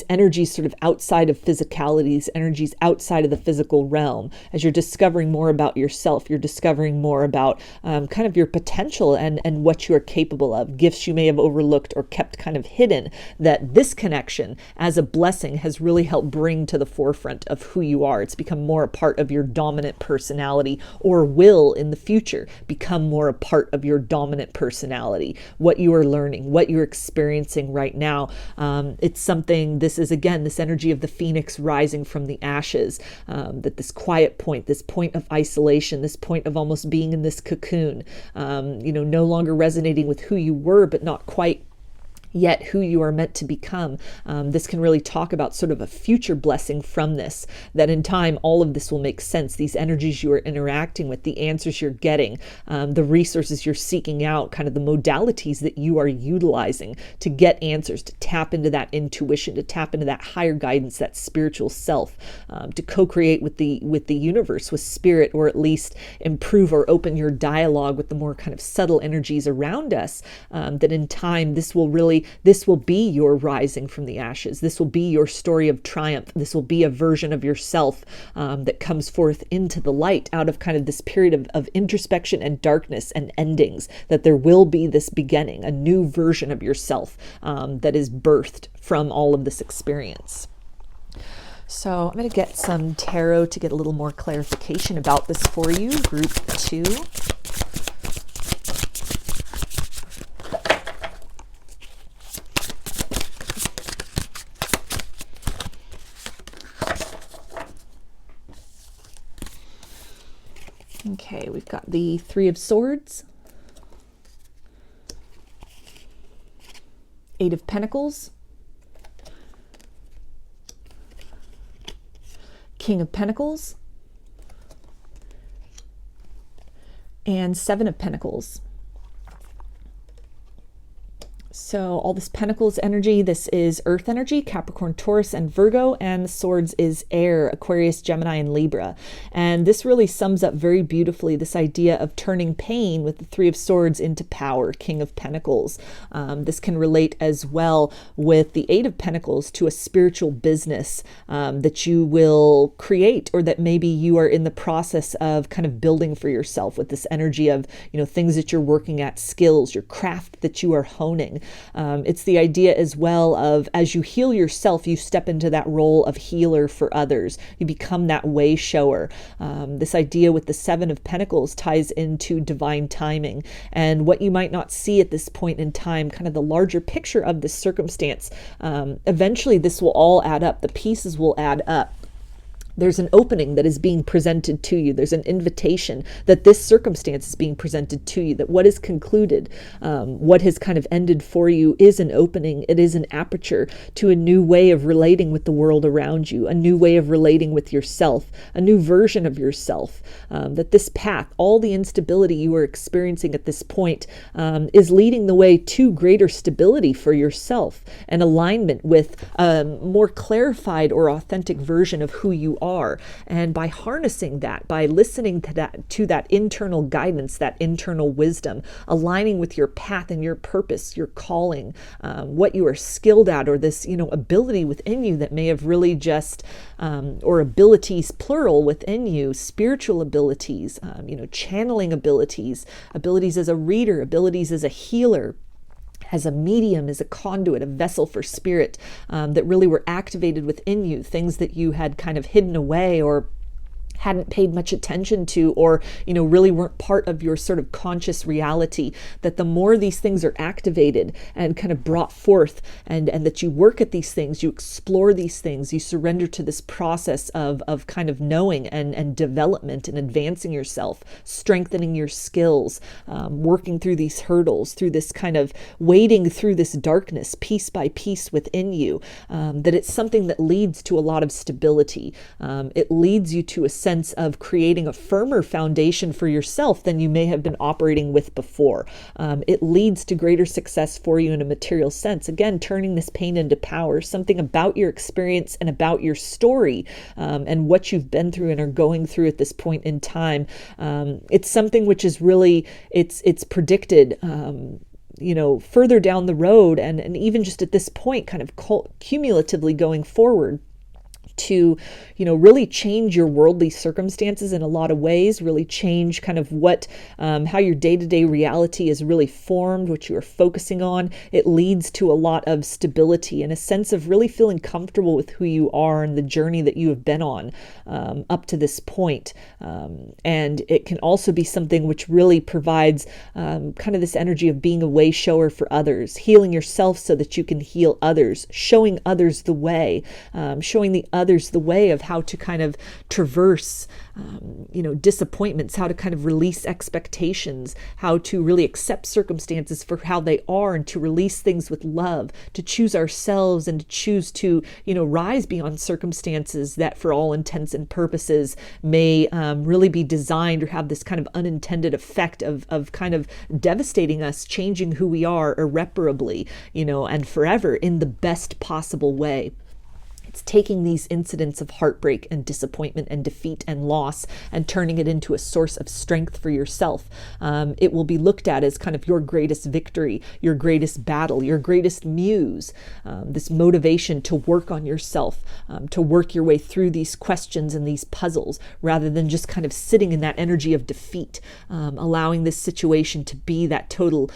energies sort of outside of physicality, these energies outside of the physical realm. As you're discovering more about yourself, you're discovering more about kind of your potential and what you are capable of, gifts you may have overlooked or kept kind of hidden, that this connection as a blessing has really helped bring to the forefront of who you are. It's become more a part of your dominant personality, or will in the future become more a part of your dominant personality, what you are learning, what you're experiencing right now. It's something, this is again, this energy of the phoenix rising from the ashes, that this quiet point, this point of isolation, this point of almost being in this cocoon, no longer resonating with who you were, but not quite yet who you are meant to become. This can really talk about sort of a future blessing from this, that in time, all of this will make sense. These energies you are interacting with, the answers you're getting, the resources you're seeking out, kind of the modalities that you are utilizing to get answers, to tap into that intuition, to tap into that higher guidance, that spiritual self, to co-create with the universe, with spirit, or at least improve or open your dialogue with the more kind of subtle energies around us, that in time, this will be your rising from the ashes. This will be your story of triumph. This will be a version of yourself that comes forth into the light out of kind of this period of introspection and darkness and endings, that there will be this beginning, a new version of yourself that is birthed from all of this experience. So I'm going to get some tarot to get a little more clarification about this for you, group 2. Okay, we've got the 3 of Swords, 8 of Pentacles, King of Pentacles, and 7 of Pentacles. So all this Pentacles energy, this is Earth energy, Capricorn, Taurus, and Virgo, and the Swords is air, Aquarius, Gemini, and Libra. And this really sums up very beautifully this idea of turning pain with the 3 of Swords into power, King of Pentacles. This can relate as well with the 8 of Pentacles to a spiritual business that you will create, or that maybe you are in the process of kind of building for yourself, with this energy of, things that you're working at, skills, your craft that you are honing. It's the idea as well of, as you heal yourself, you step into that role of healer for others. You become that way shower. This idea with the 7 of Pentacles ties into divine timing, and what you might not see at this point in time, kind of the larger picture of this circumstance. Eventually this will all add up. The pieces will add up. There's an opening that is being presented to you. There's an invitation that this circumstance is being presented to you, that what is concluded, what has kind of ended for you is an opening. It is an aperture to a new way of relating with the world around you, a new way of relating with yourself, a new version of yourself, that this path, all the instability you are experiencing at this point, is leading the way to greater stability for yourself and alignment with a more clarified or authentic version of who you are. And by harnessing that, by listening to that internal guidance, that internal wisdom, aligning with your path and your purpose, your calling, what you are skilled at, or this ability within you that may have really just or abilities plural within you, spiritual abilities, channeling abilities as a reader, abilities as a healer, as a medium, as a conduit, a vessel for spirit, that really were activated within you, things that you had kind of hidden away or hadn't paid much attention to, or really weren't part of your sort of conscious reality, that the more these things are activated and kind of brought forth, and that you work at these things, you explore these things, you surrender to this process of kind of knowing and development and advancing yourself, strengthening your skills, working through these hurdles, through this kind of wading through this darkness piece by piece within you, that it's something that leads to a lot of stability. It leads you to a sense of creating a firmer foundation for yourself than you may have been operating with before. It leads to greater success for you in a material sense. Again, turning this pain into power, something about your experience and about your story, and what you've been through and are going through at this point in time. It's something which is really, it's predicted, further down the road, and even just at this point, kind of cumulatively going forward, to really change your worldly circumstances in a lot of ways, really change kind of what how your day-to-day reality is really formed, what you are focusing on. It leads to a lot of stability and a sense of really feeling comfortable with who you are and the journey that you have been on up to this point. And it can also be something which really provides kind of this energy of being a way shower for others, healing yourself so that you can heal others, showing others the way, showing the others the way of how to kind of traverse disappointments, how to kind of release expectations, how to really accept circumstances for how they are, and to release things with love, to choose ourselves and to choose to rise beyond circumstances that for all intents and purposes may really be designed or have this kind of unintended effect of kind of devastating us, changing who we are irreparably, and forever in the best possible way. It's taking these incidents of heartbreak and disappointment and defeat and loss and turning it into a source of strength for yourself. It will be looked at as kind of your greatest victory, your greatest battle, your greatest muse, this motivation to work on yourself, to work your way through these questions and these puzzles, rather than just kind of sitting in that energy of defeat, allowing this situation to be that total,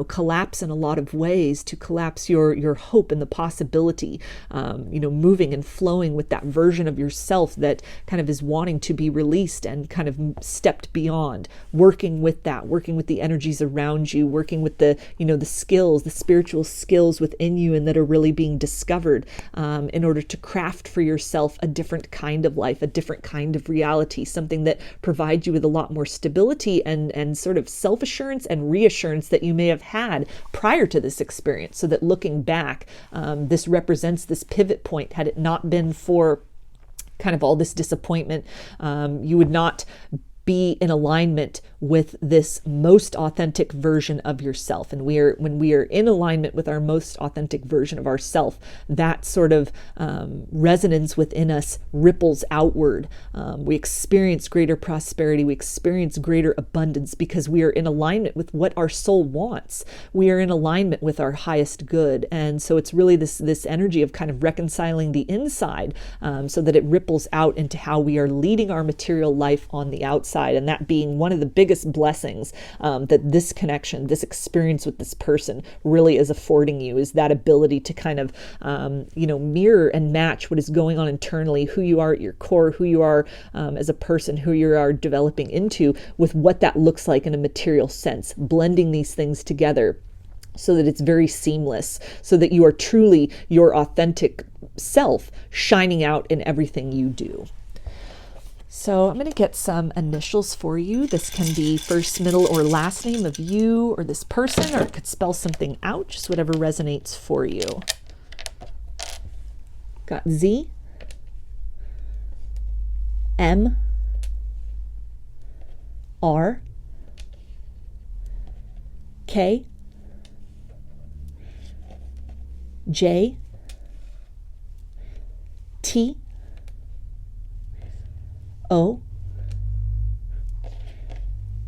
collapse in a lot of ways, to collapse your hope and the possibility, moving and flowing with that version of yourself that kind of is wanting to be released and kind of stepped beyond, working with the energies around you, working with the skills, the spiritual skills within you, and that are really being discovered in order to craft for yourself a different kind of life, a different kind of reality, something that provides you with a lot more stability and sort of self-assurance and reassurance that you may have had prior to this experience, so that looking back, this represents this pivot point. Had it not been for kind of all this disappointment, you would not be in alignment with this most authentic version of yourself. And when we are in alignment with our most authentic version of ourself, that sort of resonance within us ripples outward. We experience greater prosperity. We experience greater abundance because we are in alignment with what our soul wants. We are in alignment with our highest good. And so it's really this energy of kind of reconciling the inside, so that it ripples out into how we are leading our material life on the outside. And that being one of the biggest blessings that this connection, this experience with this person really is affording you, is that ability to kind of, mirror and match what is going on internally, who you are at your core, who you are as a person, who you are developing into, with what that looks like in a material sense, blending these things together so that it's very seamless, so that you are truly your authentic self shining out in everything you do. So I'm going to get some initials for you. This can be first, middle, or last name of you or this person, or it could spell something out, just whatever resonates for you. Got Z, M, R, K, J, T, O,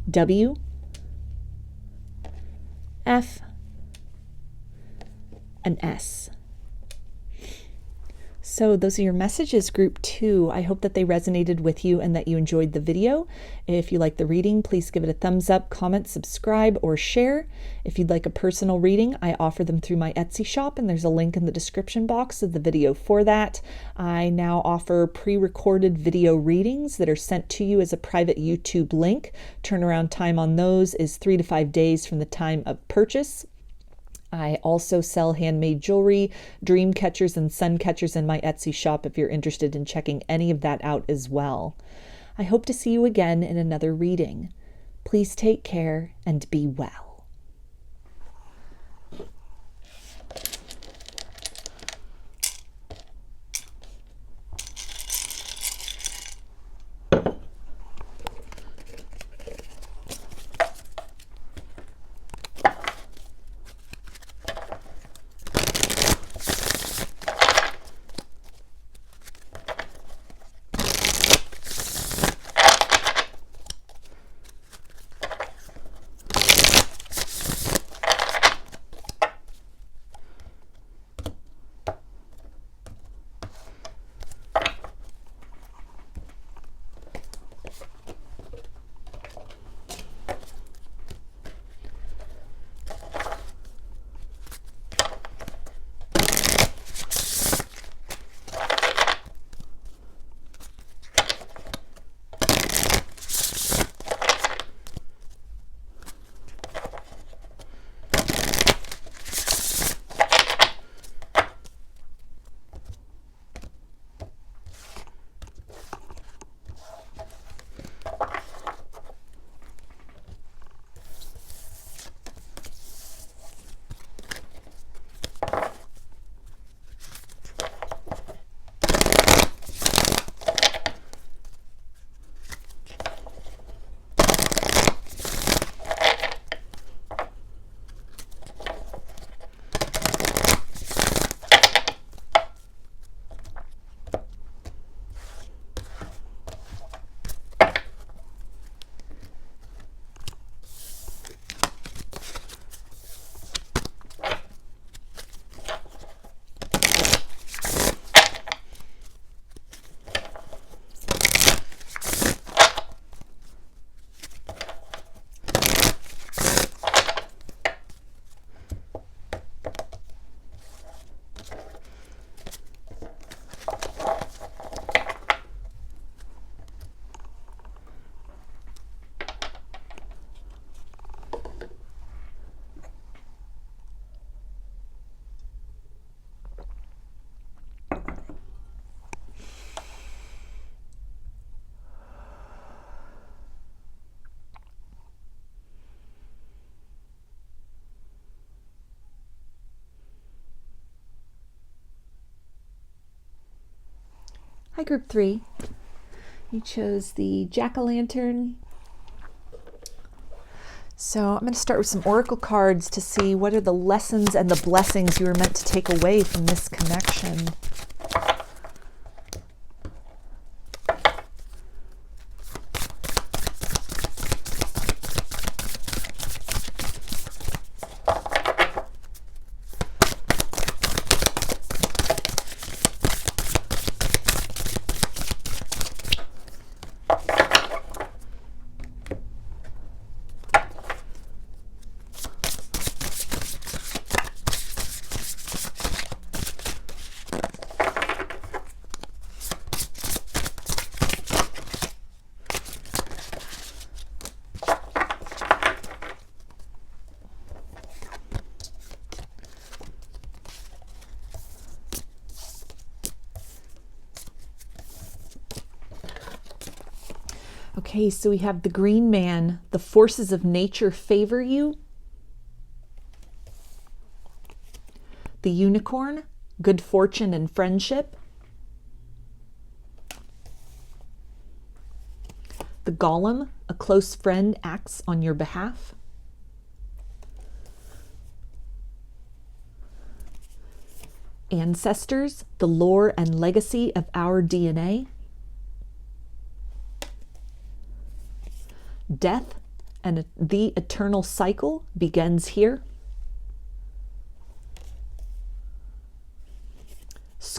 W, F, and S. So those are your messages, group 2. I hope that they resonated with you and that you enjoyed the video. If you like the reading, please give it a thumbs up, comment, subscribe, or share. If you'd like a personal reading, I offer them through my Etsy shop, and there's a link in the description box of the video for that. I now offer pre-recorded video readings that are sent to you as a private YouTube link. Turnaround time on those is 3 to 5 days from the time of purchase. I also sell handmade jewelry, dreamcatchers, and suncatchers in my Etsy shop if you're interested in checking any of that out as well. I hope to see you again in another reading. Please take care and be well. Hi, group 3. You chose the jack-o'-lantern. So I'm going to start with some oracle cards to see what are the lessons and the blessings you are meant to take away from this connection. Okay, so we have the green man. The forces of nature favor you. The unicorn, good fortune and friendship. The golem, a close friend acts on your behalf. Ancestors, the lore and legacy of our DNA. Death and the eternal cycle begins here.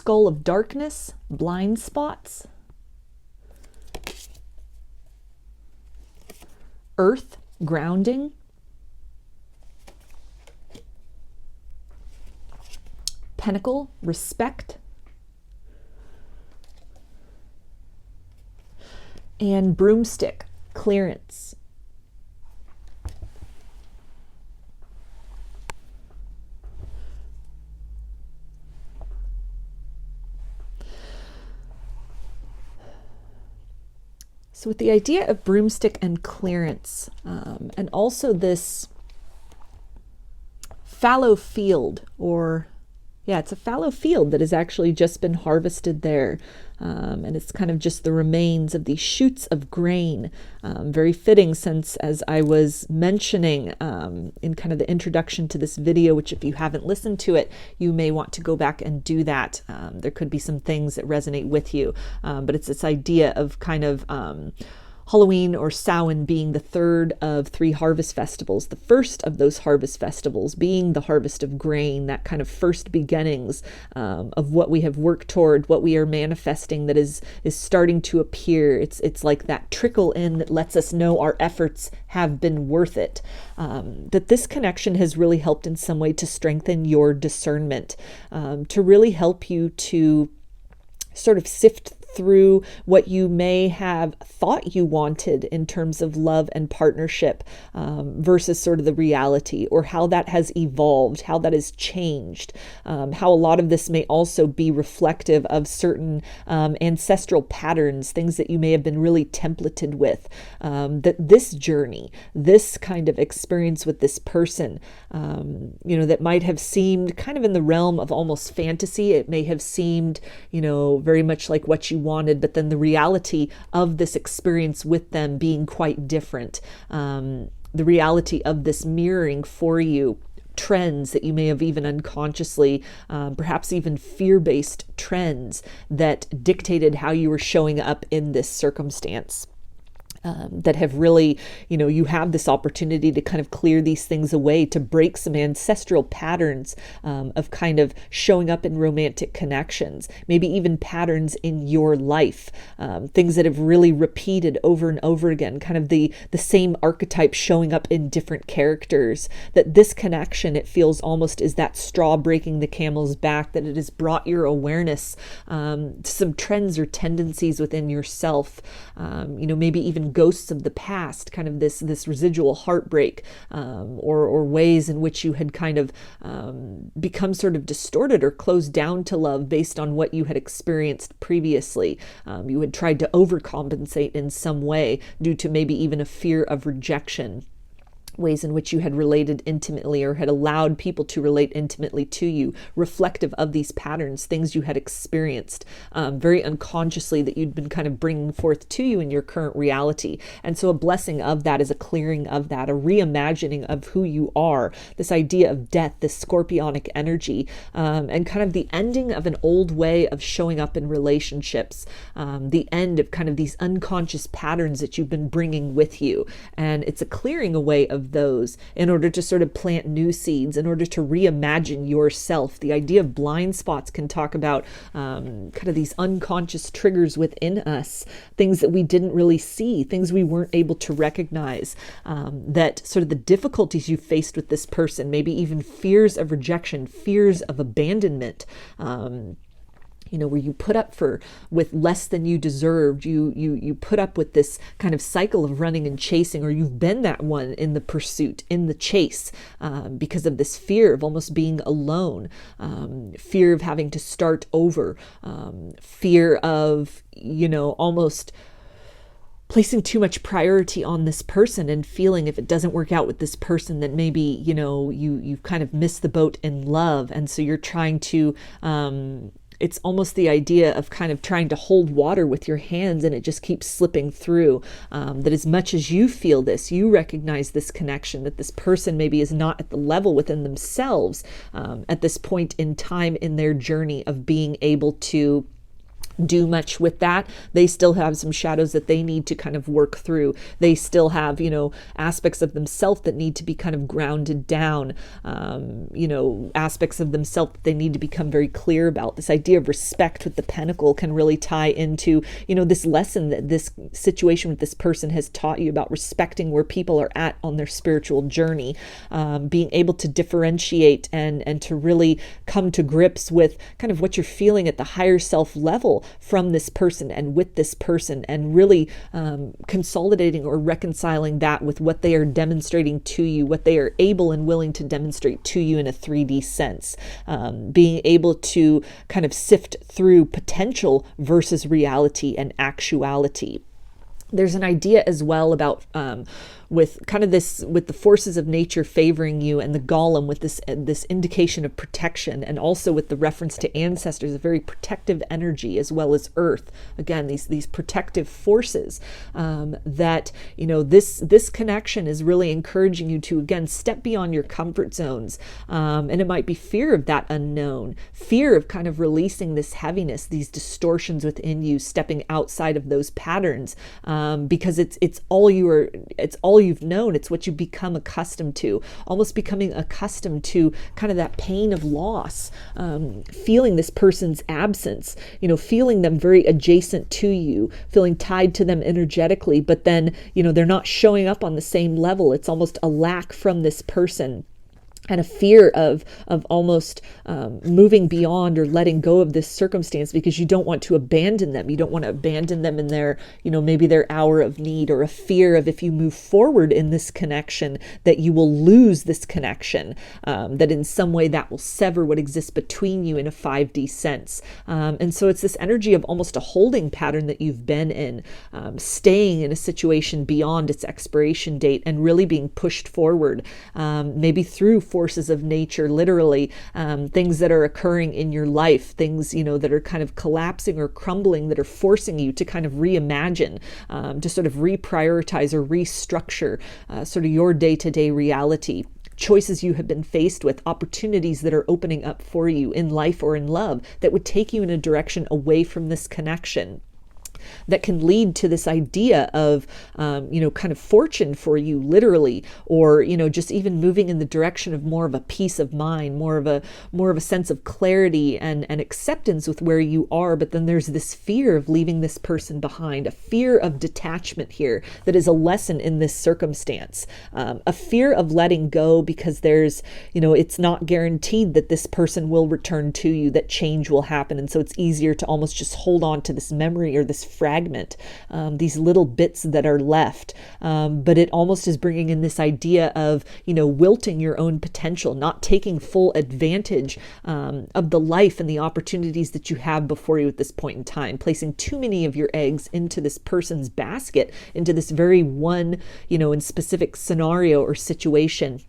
skull of darkness, blind spots. Earth, grounding. Pentacle, respect. And broomstick, clearance. So with the idea of broomstick and clearance, and also this fallow field, or yeah, it's a fallow field that has actually just been harvested there. And it's kind of just the remains of these shoots of grain. Very fitting, since, as I was mentioning in kind of the introduction to this video, which if you haven't listened to it, you may want to go back and do that. There could be some things that resonate with you, but it's this idea of kind of Halloween or Samhain being the third of 3 harvest festivals, the first of those harvest festivals being the harvest of grain, that kind of first beginnings of what we have worked toward, what we are manifesting that is starting to appear. It's like that trickle in that lets us know our efforts have been worth it. That this connection has really helped in some way to strengthen your discernment, to really help you to sort of sift through what you may have thought you wanted in terms of love and partnership versus sort of the reality, or how that has evolved, how that has changed, how a lot of this may also be reflective of certain ancestral patterns, things that you may have been really templated with, that this journey, this kind of experience with this person, that might have seemed kind of in the realm of almost fantasy. It may have seemed, very much like what you wanted, but then the reality of this experience with them being quite different. The reality of this mirroring for you trends that you may have even unconsciously, perhaps even fear-based trends that dictated how you were showing up in this circumstance. That have really, you have this opportunity to kind of clear these things away, to break some ancestral patterns of kind of showing up in romantic connections, maybe even patterns in your life, things that have really repeated over and over again, kind of the same archetype showing up in different characters. That this connection, it feels almost is that straw breaking the camel's back, that it has brought your awareness to some trends or tendencies within yourself, maybe even ghosts of the past, kind of this residual heartbreak, or ways in which you had kind of become sort of distorted or closed down to love based on what you had experienced previously. You had tried to overcompensate in some way due to maybe even a fear of rejection. Ways in which you had related intimately or had allowed people to relate intimately to you, reflective of these patterns, things you had experienced very unconsciously that you'd been kind of bringing forth to you in your current reality. And so a blessing of that is a clearing of that, a reimagining of who you are, this idea of death, this scorpionic energy, and kind of the ending of an old way of showing up in relationships, the end of kind of these unconscious patterns that you've been bringing with you. And it's a clearing away of those in order to sort of plant new seeds, in order to reimagine yourself. The idea of blind spots can talk about kind of these unconscious triggers within us, things that we didn't really see, things we weren't able to recognize, that sort of the difficulties you faced with this person, maybe even fears of rejection, fears of abandonment, where you put up with less than you deserved, you put up with this kind of cycle of running and chasing, or you've been that one in the pursuit, in the chase, because of this fear of almost being alone, fear of having to start over, fear of, almost placing too much priority on this person and feeling if it doesn't work out with this person, then maybe, you've kind of missed the boat in love. And so you're trying to, it's almost the idea of kind of trying to hold water with your hands and it just keeps slipping through. That as much as you feel this, you recognize this connection, that this person maybe is not at the level within themselves at this point in time in their journey of being able to do much with that. They still have some shadows that they need to kind of work through. They still have, aspects of themselves that need to be kind of grounded down, aspects of themselves that they need to become very clear about. This idea of respect with the pentacle can really tie into, this lesson that this situation with this person has taught you about respecting where people are at on their spiritual journey, being able to differentiate and to really come to grips with kind of what you're feeling at the higher self level from this person and with this person, and really consolidating or reconciling that with what they are demonstrating to you, what they are able and willing to demonstrate to you in a 3D sense. Being able to kind of sift through potential versus reality and actuality. There's an idea as well about with the forces of nature favoring you, and the golem with this indication of protection, and also with the reference to ancestors, a very protective energy, as well as earth. Again, these protective forces that this connection is really encouraging you to, again, step beyond your comfort zones, and it might be fear of that unknown, fear of kind of releasing this heaviness, these distortions within you, stepping outside of those patterns, because it's all you've known. It's what you become accustomed to, almost becoming accustomed to kind of that pain of loss, feeling this person's absence, feeling them very adjacent to you, feeling tied to them energetically, but then, they're not showing up on the same level. It's almost a lack from this person. And a fear of almost moving beyond or letting go of this circumstance, because you don't want to abandon them. You don't want to abandon them in their, maybe their hour of need, or a fear of, if you move forward in this connection, that you will lose this connection, that in some way that will sever what exists between you in a 5D sense. And so it's this energy of almost a holding pattern that you've been in, staying in a situation beyond its expiration date and really being pushed forward, maybe through forces of nature, literally, things that are occurring in your life, things, that are kind of collapsing or crumbling, that are forcing you to kind of reimagine, to sort of reprioritize or restructure sort of your day-to-day reality. Choices you have been faced with, opportunities that are opening up for you in life or in love that would take you in a direction away from this connection, that can lead to this idea of, kind of fortune for you, literally, or, just even moving in the direction of more of a peace of mind, more of a sense of clarity and acceptance with where you are. But then there's this fear of leaving this person behind, a fear of detachment here that is a lesson in this circumstance, a fear of letting go, because there's, it's not guaranteed that this person will return to you, that change will happen. And so it's easier to almost just hold on to this memory or this fragment, these little bits that are left. But it almost is bringing in this idea of, wilting your own potential, not taking full advantage of the life and the opportunities that you have before you at this point in time, placing too many of your eggs into this person's basket, into this very one, and specific scenario or situation,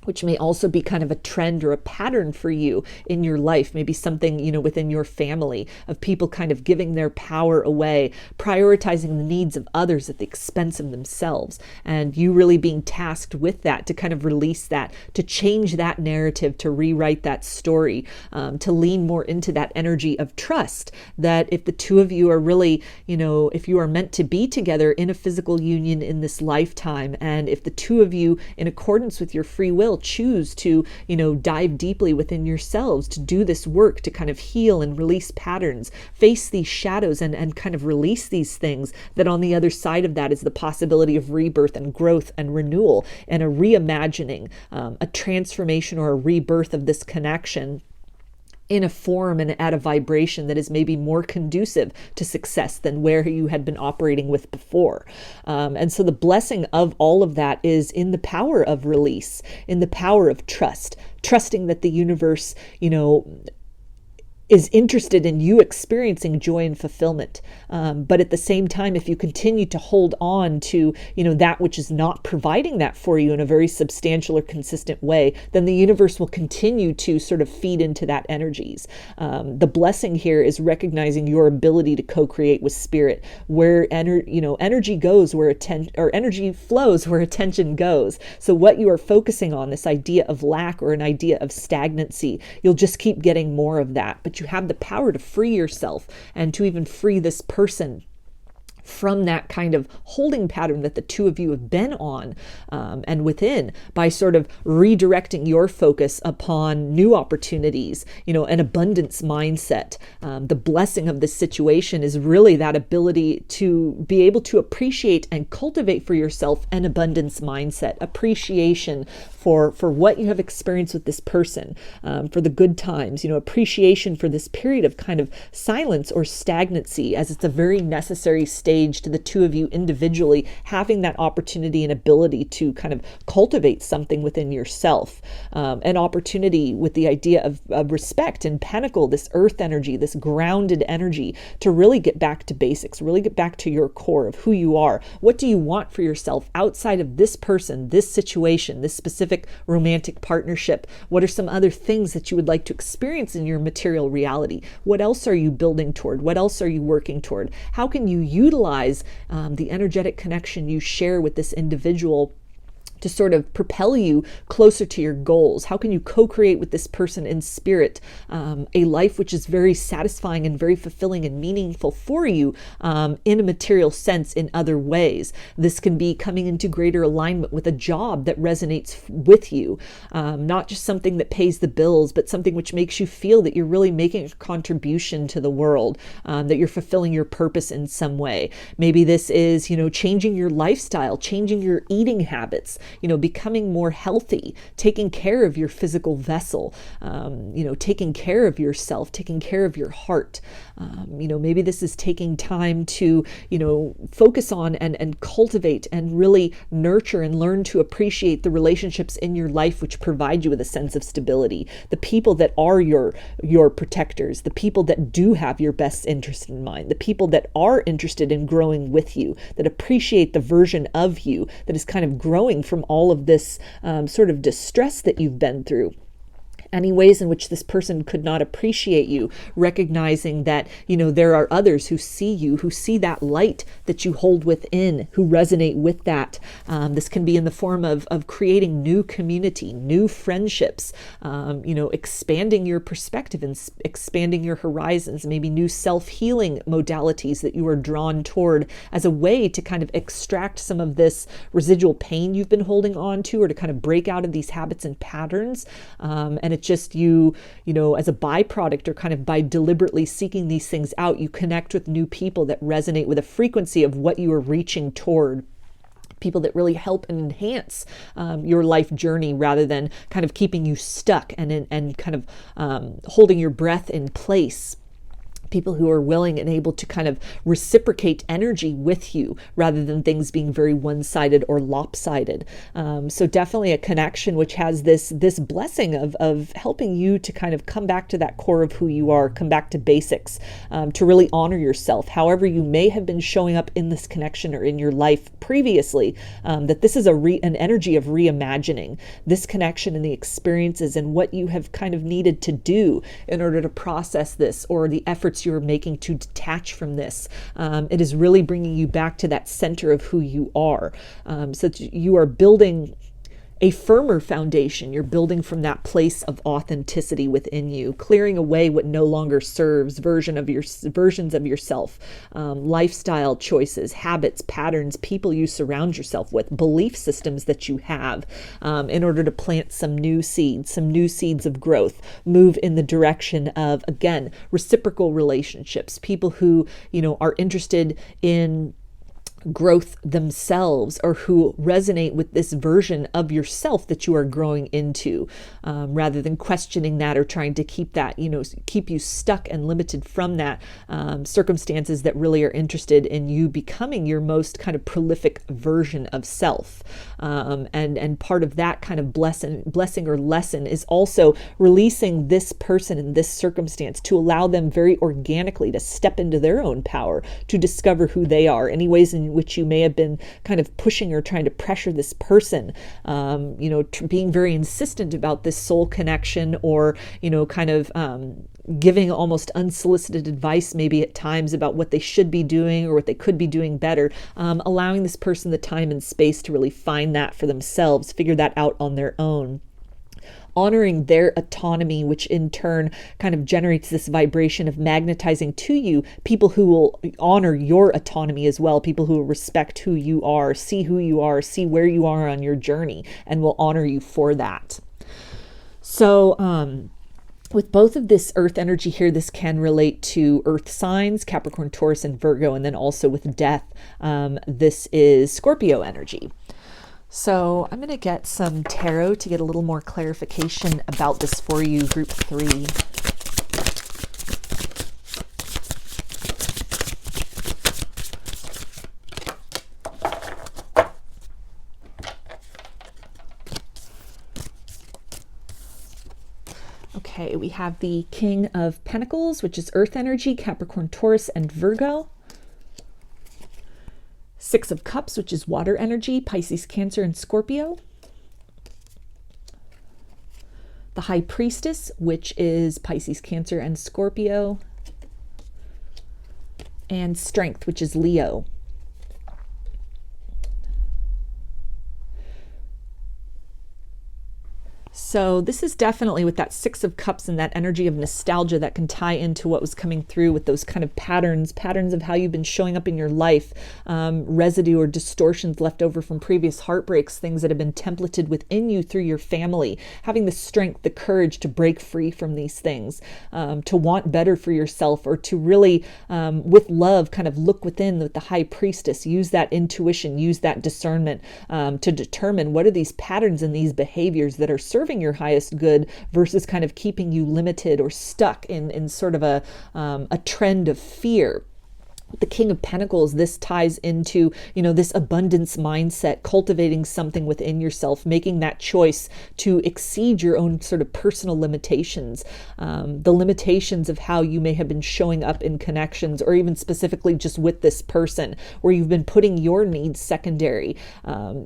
which may also be kind of a trend or a pattern for you in your life, maybe something, within your family, of people kind of giving their power away, prioritizing the needs of others at the expense of themselves, and you really being tasked with that, to kind of release that, to change that narrative, to rewrite that story, to lean more into that energy of trust, that if the two of you are really, if you are meant to be together in a physical union in this lifetime, and if the two of you, in accordance with your free will, choose to, dive deeply within yourselves to do this work, to kind of heal and release patterns, face these shadows and kind of release these things, that on the other side of that is the possibility of rebirth and growth and renewal and a reimagining, a transformation or a rebirth of this connection in a form and at a vibration that is maybe more conducive to success than where you had been operating with before. And so the blessing of all of that is in the power of release, in the power of trust, trusting that the universe, is interested in you experiencing joy and fulfillment. But at the same time, if you continue to hold on to, that which is not providing that for you in a very substantial or consistent way, then the universe will continue to sort of feed into that energies. The blessing here is recognizing your ability to co-create with spirit, where energy goes where energy flows where attention goes. So what you are focusing on, this idea of lack or an idea of stagnancy, you'll just keep getting more of that. But that you have the power to free yourself and to even free this person from that kind of holding pattern that the two of you have been on and within, by sort of redirecting your focus upon new opportunities, an abundance mindset. The blessing of this situation is really that ability to be able to appreciate and cultivate for yourself an abundance mindset, appreciation for what you have experienced with this person, for the good times, appreciation for this period of kind of silence or stagnancy, as it's a very necessary stage to the two of you individually having that opportunity and ability to kind of cultivate something within yourself. An opportunity with the idea of respect and pentacle, this earth energy, this grounded energy, to really get back to basics, really get back to your core of who you are. What do you want for yourself outside of this person, this situation, this specific romantic partnership? What are some other things that you would like to experience in your material reality? What else are you building toward? What else are you working toward? How can you utilize the energetic connection you share with this individual to sort of propel you closer to your goals? How can you co-create with this person in spirit a life which is very satisfying and very fulfilling and meaningful for you in a material sense in other ways? This can be coming into greater alignment with a job that resonates with you, not just something that pays the bills, but something which makes you feel that you're really making a contribution to the world, that you're fulfilling your purpose in some way. Maybe this is, changing your lifestyle, changing your eating habits, becoming more healthy, taking care of your physical vessel, taking care of yourself, taking care of your heart. Maybe this is taking time to, focus on and cultivate and really nurture and learn to appreciate the relationships in your life which provide you with a sense of stability, the people that are your protectors, the people that do have your best interest in mind, the people that are interested in growing with you, that appreciate the version of you that is kind of growing from all of this sort of distress that you've been through. Any ways in which this person could not appreciate you, recognizing that, there are others who see you, who see that light that you hold within, who resonate with that. This can be in the form of creating new community, new friendships, expanding your perspective and expanding your horizons, maybe new self-healing modalities that you are drawn toward as a way to kind of extract some of this residual pain you've been holding on to, or to kind of break out of these habits and patterns. And it's just you as a byproduct, or kind of by deliberately seeking these things out, you connect with new people that resonate with a frequency of what you are reaching toward. People that really help and enhance your life journey, rather than kind of keeping you stuck and kind of holding your breath in place. People who are willing and able to kind of reciprocate energy with you, rather than things being very one-sided or lopsided. So definitely a connection which has this blessing of helping you to kind of come back to that core of who you are, come back to basics, to really honor yourself. However you may have been showing up in this connection or in your life previously, that this is an energy of reimagining this connection and the experiences and what you have kind of needed to do in order to process this, or the efforts you're making to detach from this. It is really bringing you back to that center of who you are, so that you are building a firmer foundation. You're building from that place of authenticity within you, clearing away what no longer serves, versions of yourself, lifestyle choices, habits, patterns, people you surround yourself with, belief systems that you have, in order to plant some new seeds of growth, move in the direction of, again, reciprocal relationships, people who, are interested in growth themselves, or who resonate with this version of yourself that you are growing into, rather than questioning that or trying to keep that, keep you stuck and limited from that, circumstances that really are interested in you becoming your most kind of prolific version of self. And part of that kind of blessing or lesson is also releasing this person in this circumstance to allow them very organically to step into their own power, to discover who they are. Any ways in which you may have been kind of pushing or trying to pressure this person, being very insistent about this soul connection, or, kind of giving almost unsolicited advice maybe at times about what they should be doing or what they could be doing better, allowing this person the time and space to really find that for themselves, figure that out on their own. honoring their autonomy, which in turn kind of generates this vibration of magnetizing to you people who will honor your autonomy as well, people who will respect who you are, see where you are on your journey, and will honor you for that. So, with both of this earth energy here, this can relate to earth signs, Capricorn, Taurus, and Virgo. And then also with death, this is Scorpio energy. So I'm going to get some tarot to get a little more clarification about this for you, group 3. Okay, we have the King of Pentacles, which is earth energy, Capricorn, Taurus, and Virgo. Six of Cups, which is water energy, Pisces, Cancer, and Scorpio. The High Priestess, which is Pisces, Cancer, and Scorpio. And Strength, which is Leo. So this is definitely with that Six of Cups and that energy of nostalgia that can tie into what was coming through with those kind of patterns of how you've been showing up in your life, residue or distortions left over from previous heartbreaks, things that have been templated within you through your family, having the strength, the courage to break free from these things, to want better for yourself, or to really, with love, kind of look within with the High Priestess, use that intuition, use that discernment to determine what are these patterns and these behaviors that are serving your highest good versus kind of keeping you limited or stuck in sort of a trend of fear. The King of Pentacles, this ties into, this abundance mindset, cultivating something within yourself, making that choice to exceed your own sort of personal limitations, the limitations of how you may have been showing up in connections, or even specifically just with this person, where you've been putting your needs secondary.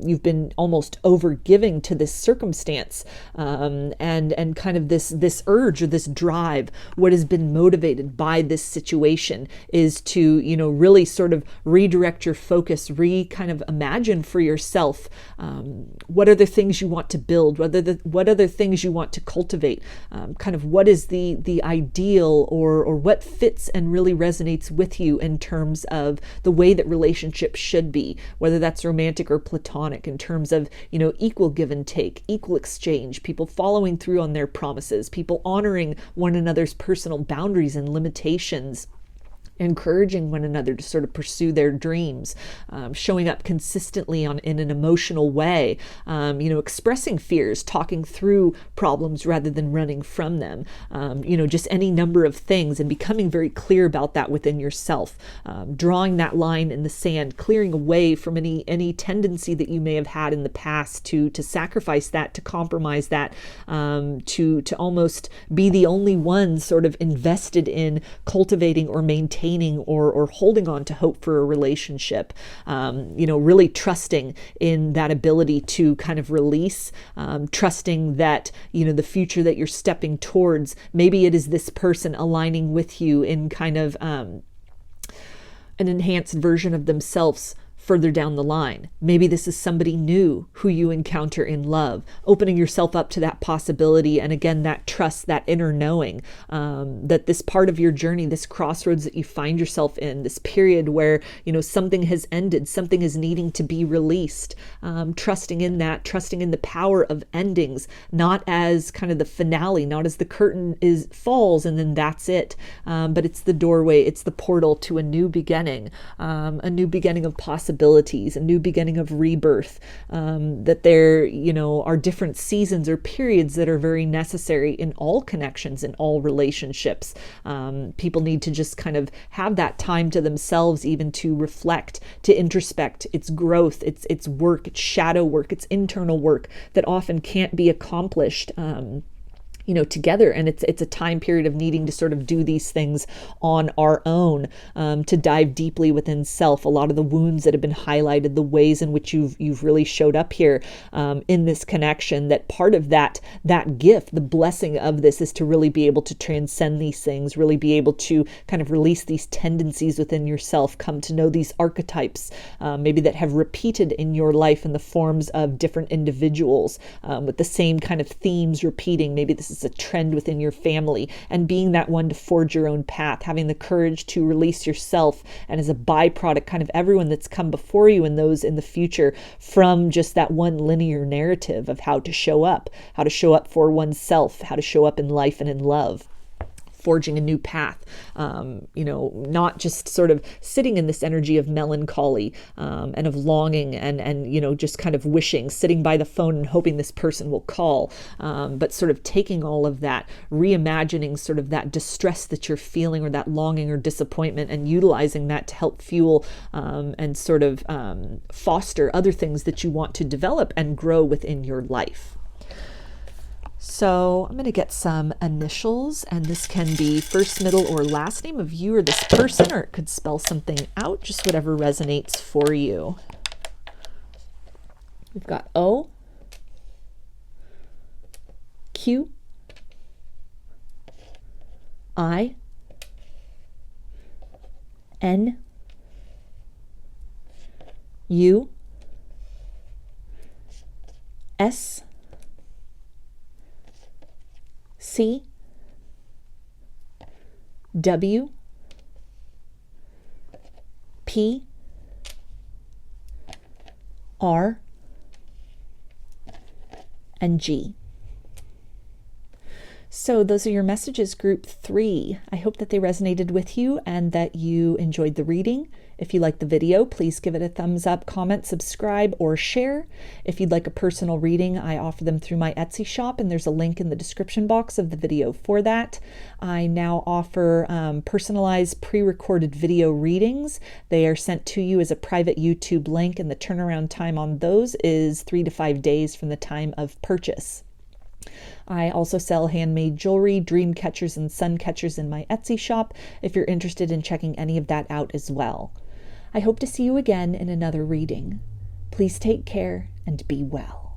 You've been almost overgiving to this circumstance, and kind of this urge or this drive. What has been motivated by this situation is to, really sort of redirect your focus, kind of imagine for yourself, what are the things you want to build, what other things you want to cultivate, kind of what is the ideal or what fits and really resonates with you in terms of the way that relationships should be, whether that's romantic or platonic, in terms of, equal give and take, equal exchange, people following through on their promises, people honoring one another's personal boundaries and limitations, encouraging one another to sort of pursue their dreams, showing up consistently in an emotional way, expressing fears, talking through problems rather than running from them, just any number of things, and becoming very clear about that within yourself, drawing that line in the sand, clearing away from any tendency that you may have had in the past to sacrifice that, to compromise that, to almost be the only one sort of invested in cultivating or maintaining or holding on to hope for a relationship, really trusting in that ability to kind of release, trusting that, the future that you're stepping towards, maybe it is this person aligning with you in kind of an enhanced version of themselves further down the line. Maybe this is somebody new who you encounter in love, opening yourself up to that possibility. And again, that trust, that inner knowing, that this part of your journey, this crossroads that you find yourself in, this period where, something has ended, something is needing to be released, trusting in that, trusting in the power of endings, not as kind of the finale, not as the curtain falls and then that's it. But it's the doorway, it's the portal to a new beginning of possibility, a new beginning of rebirth, that there, are different seasons or periods that are very necessary in all connections, in all relationships. People need to just kind of have that time to themselves, even to reflect, to introspect. It's growth, it's work, it's shadow work, it's internal work that often can't be accomplished together. And it's a time period of needing to sort of do these things on our own, to dive deeply within self. A lot of the wounds that have been highlighted, the ways in which you've really showed up here in this connection, that part of that gift, the blessing of this, is to really be able to transcend these things, really be able to kind of release these tendencies within yourself, come to know these archetypes, maybe that have repeated in your life in the forms of different individuals, with the same kind of themes repeating. Maybe this is a trend within your family, and being that one to forge your own path, having the courage to release yourself, and as a byproduct, kind of everyone that's come before you and those in the future, from just that one linear narrative of how to show up for oneself, how to show up in life and in love. Forging a new path, not just sort of sitting in this energy of melancholy and of longing and just kind of wishing, sitting by the phone and hoping this person will call, but sort of taking all of that, reimagining sort of that distress that you're feeling, or that longing or disappointment, and utilizing that to help fuel and sort of foster other things that you want to develop and grow within your life. So I'm going to get some initials, and this can be first, middle, or last name of you or this person, or it could spell something out, just whatever resonates for you. We've got O, Q, I, N, U, S, C, W, P, R, and G. So those are your messages, group 3. I hope that they resonated with you and that you enjoyed the reading. If you liked the video, please give it a thumbs up, comment, subscribe, or share. If you'd like a personal reading, I offer them through my Etsy shop, and there's a link in the description box of the video for that. I now offer personalized pre-recorded video readings. They are sent to you as a private YouTube link, and the turnaround time on those is 3 to 5 days from the time of purchase. I also sell handmade jewelry, dream catchers, and sun catchers in my Etsy shop if you're interested in checking any of that out as well. I hope to see you again in another reading. Please take care and be well.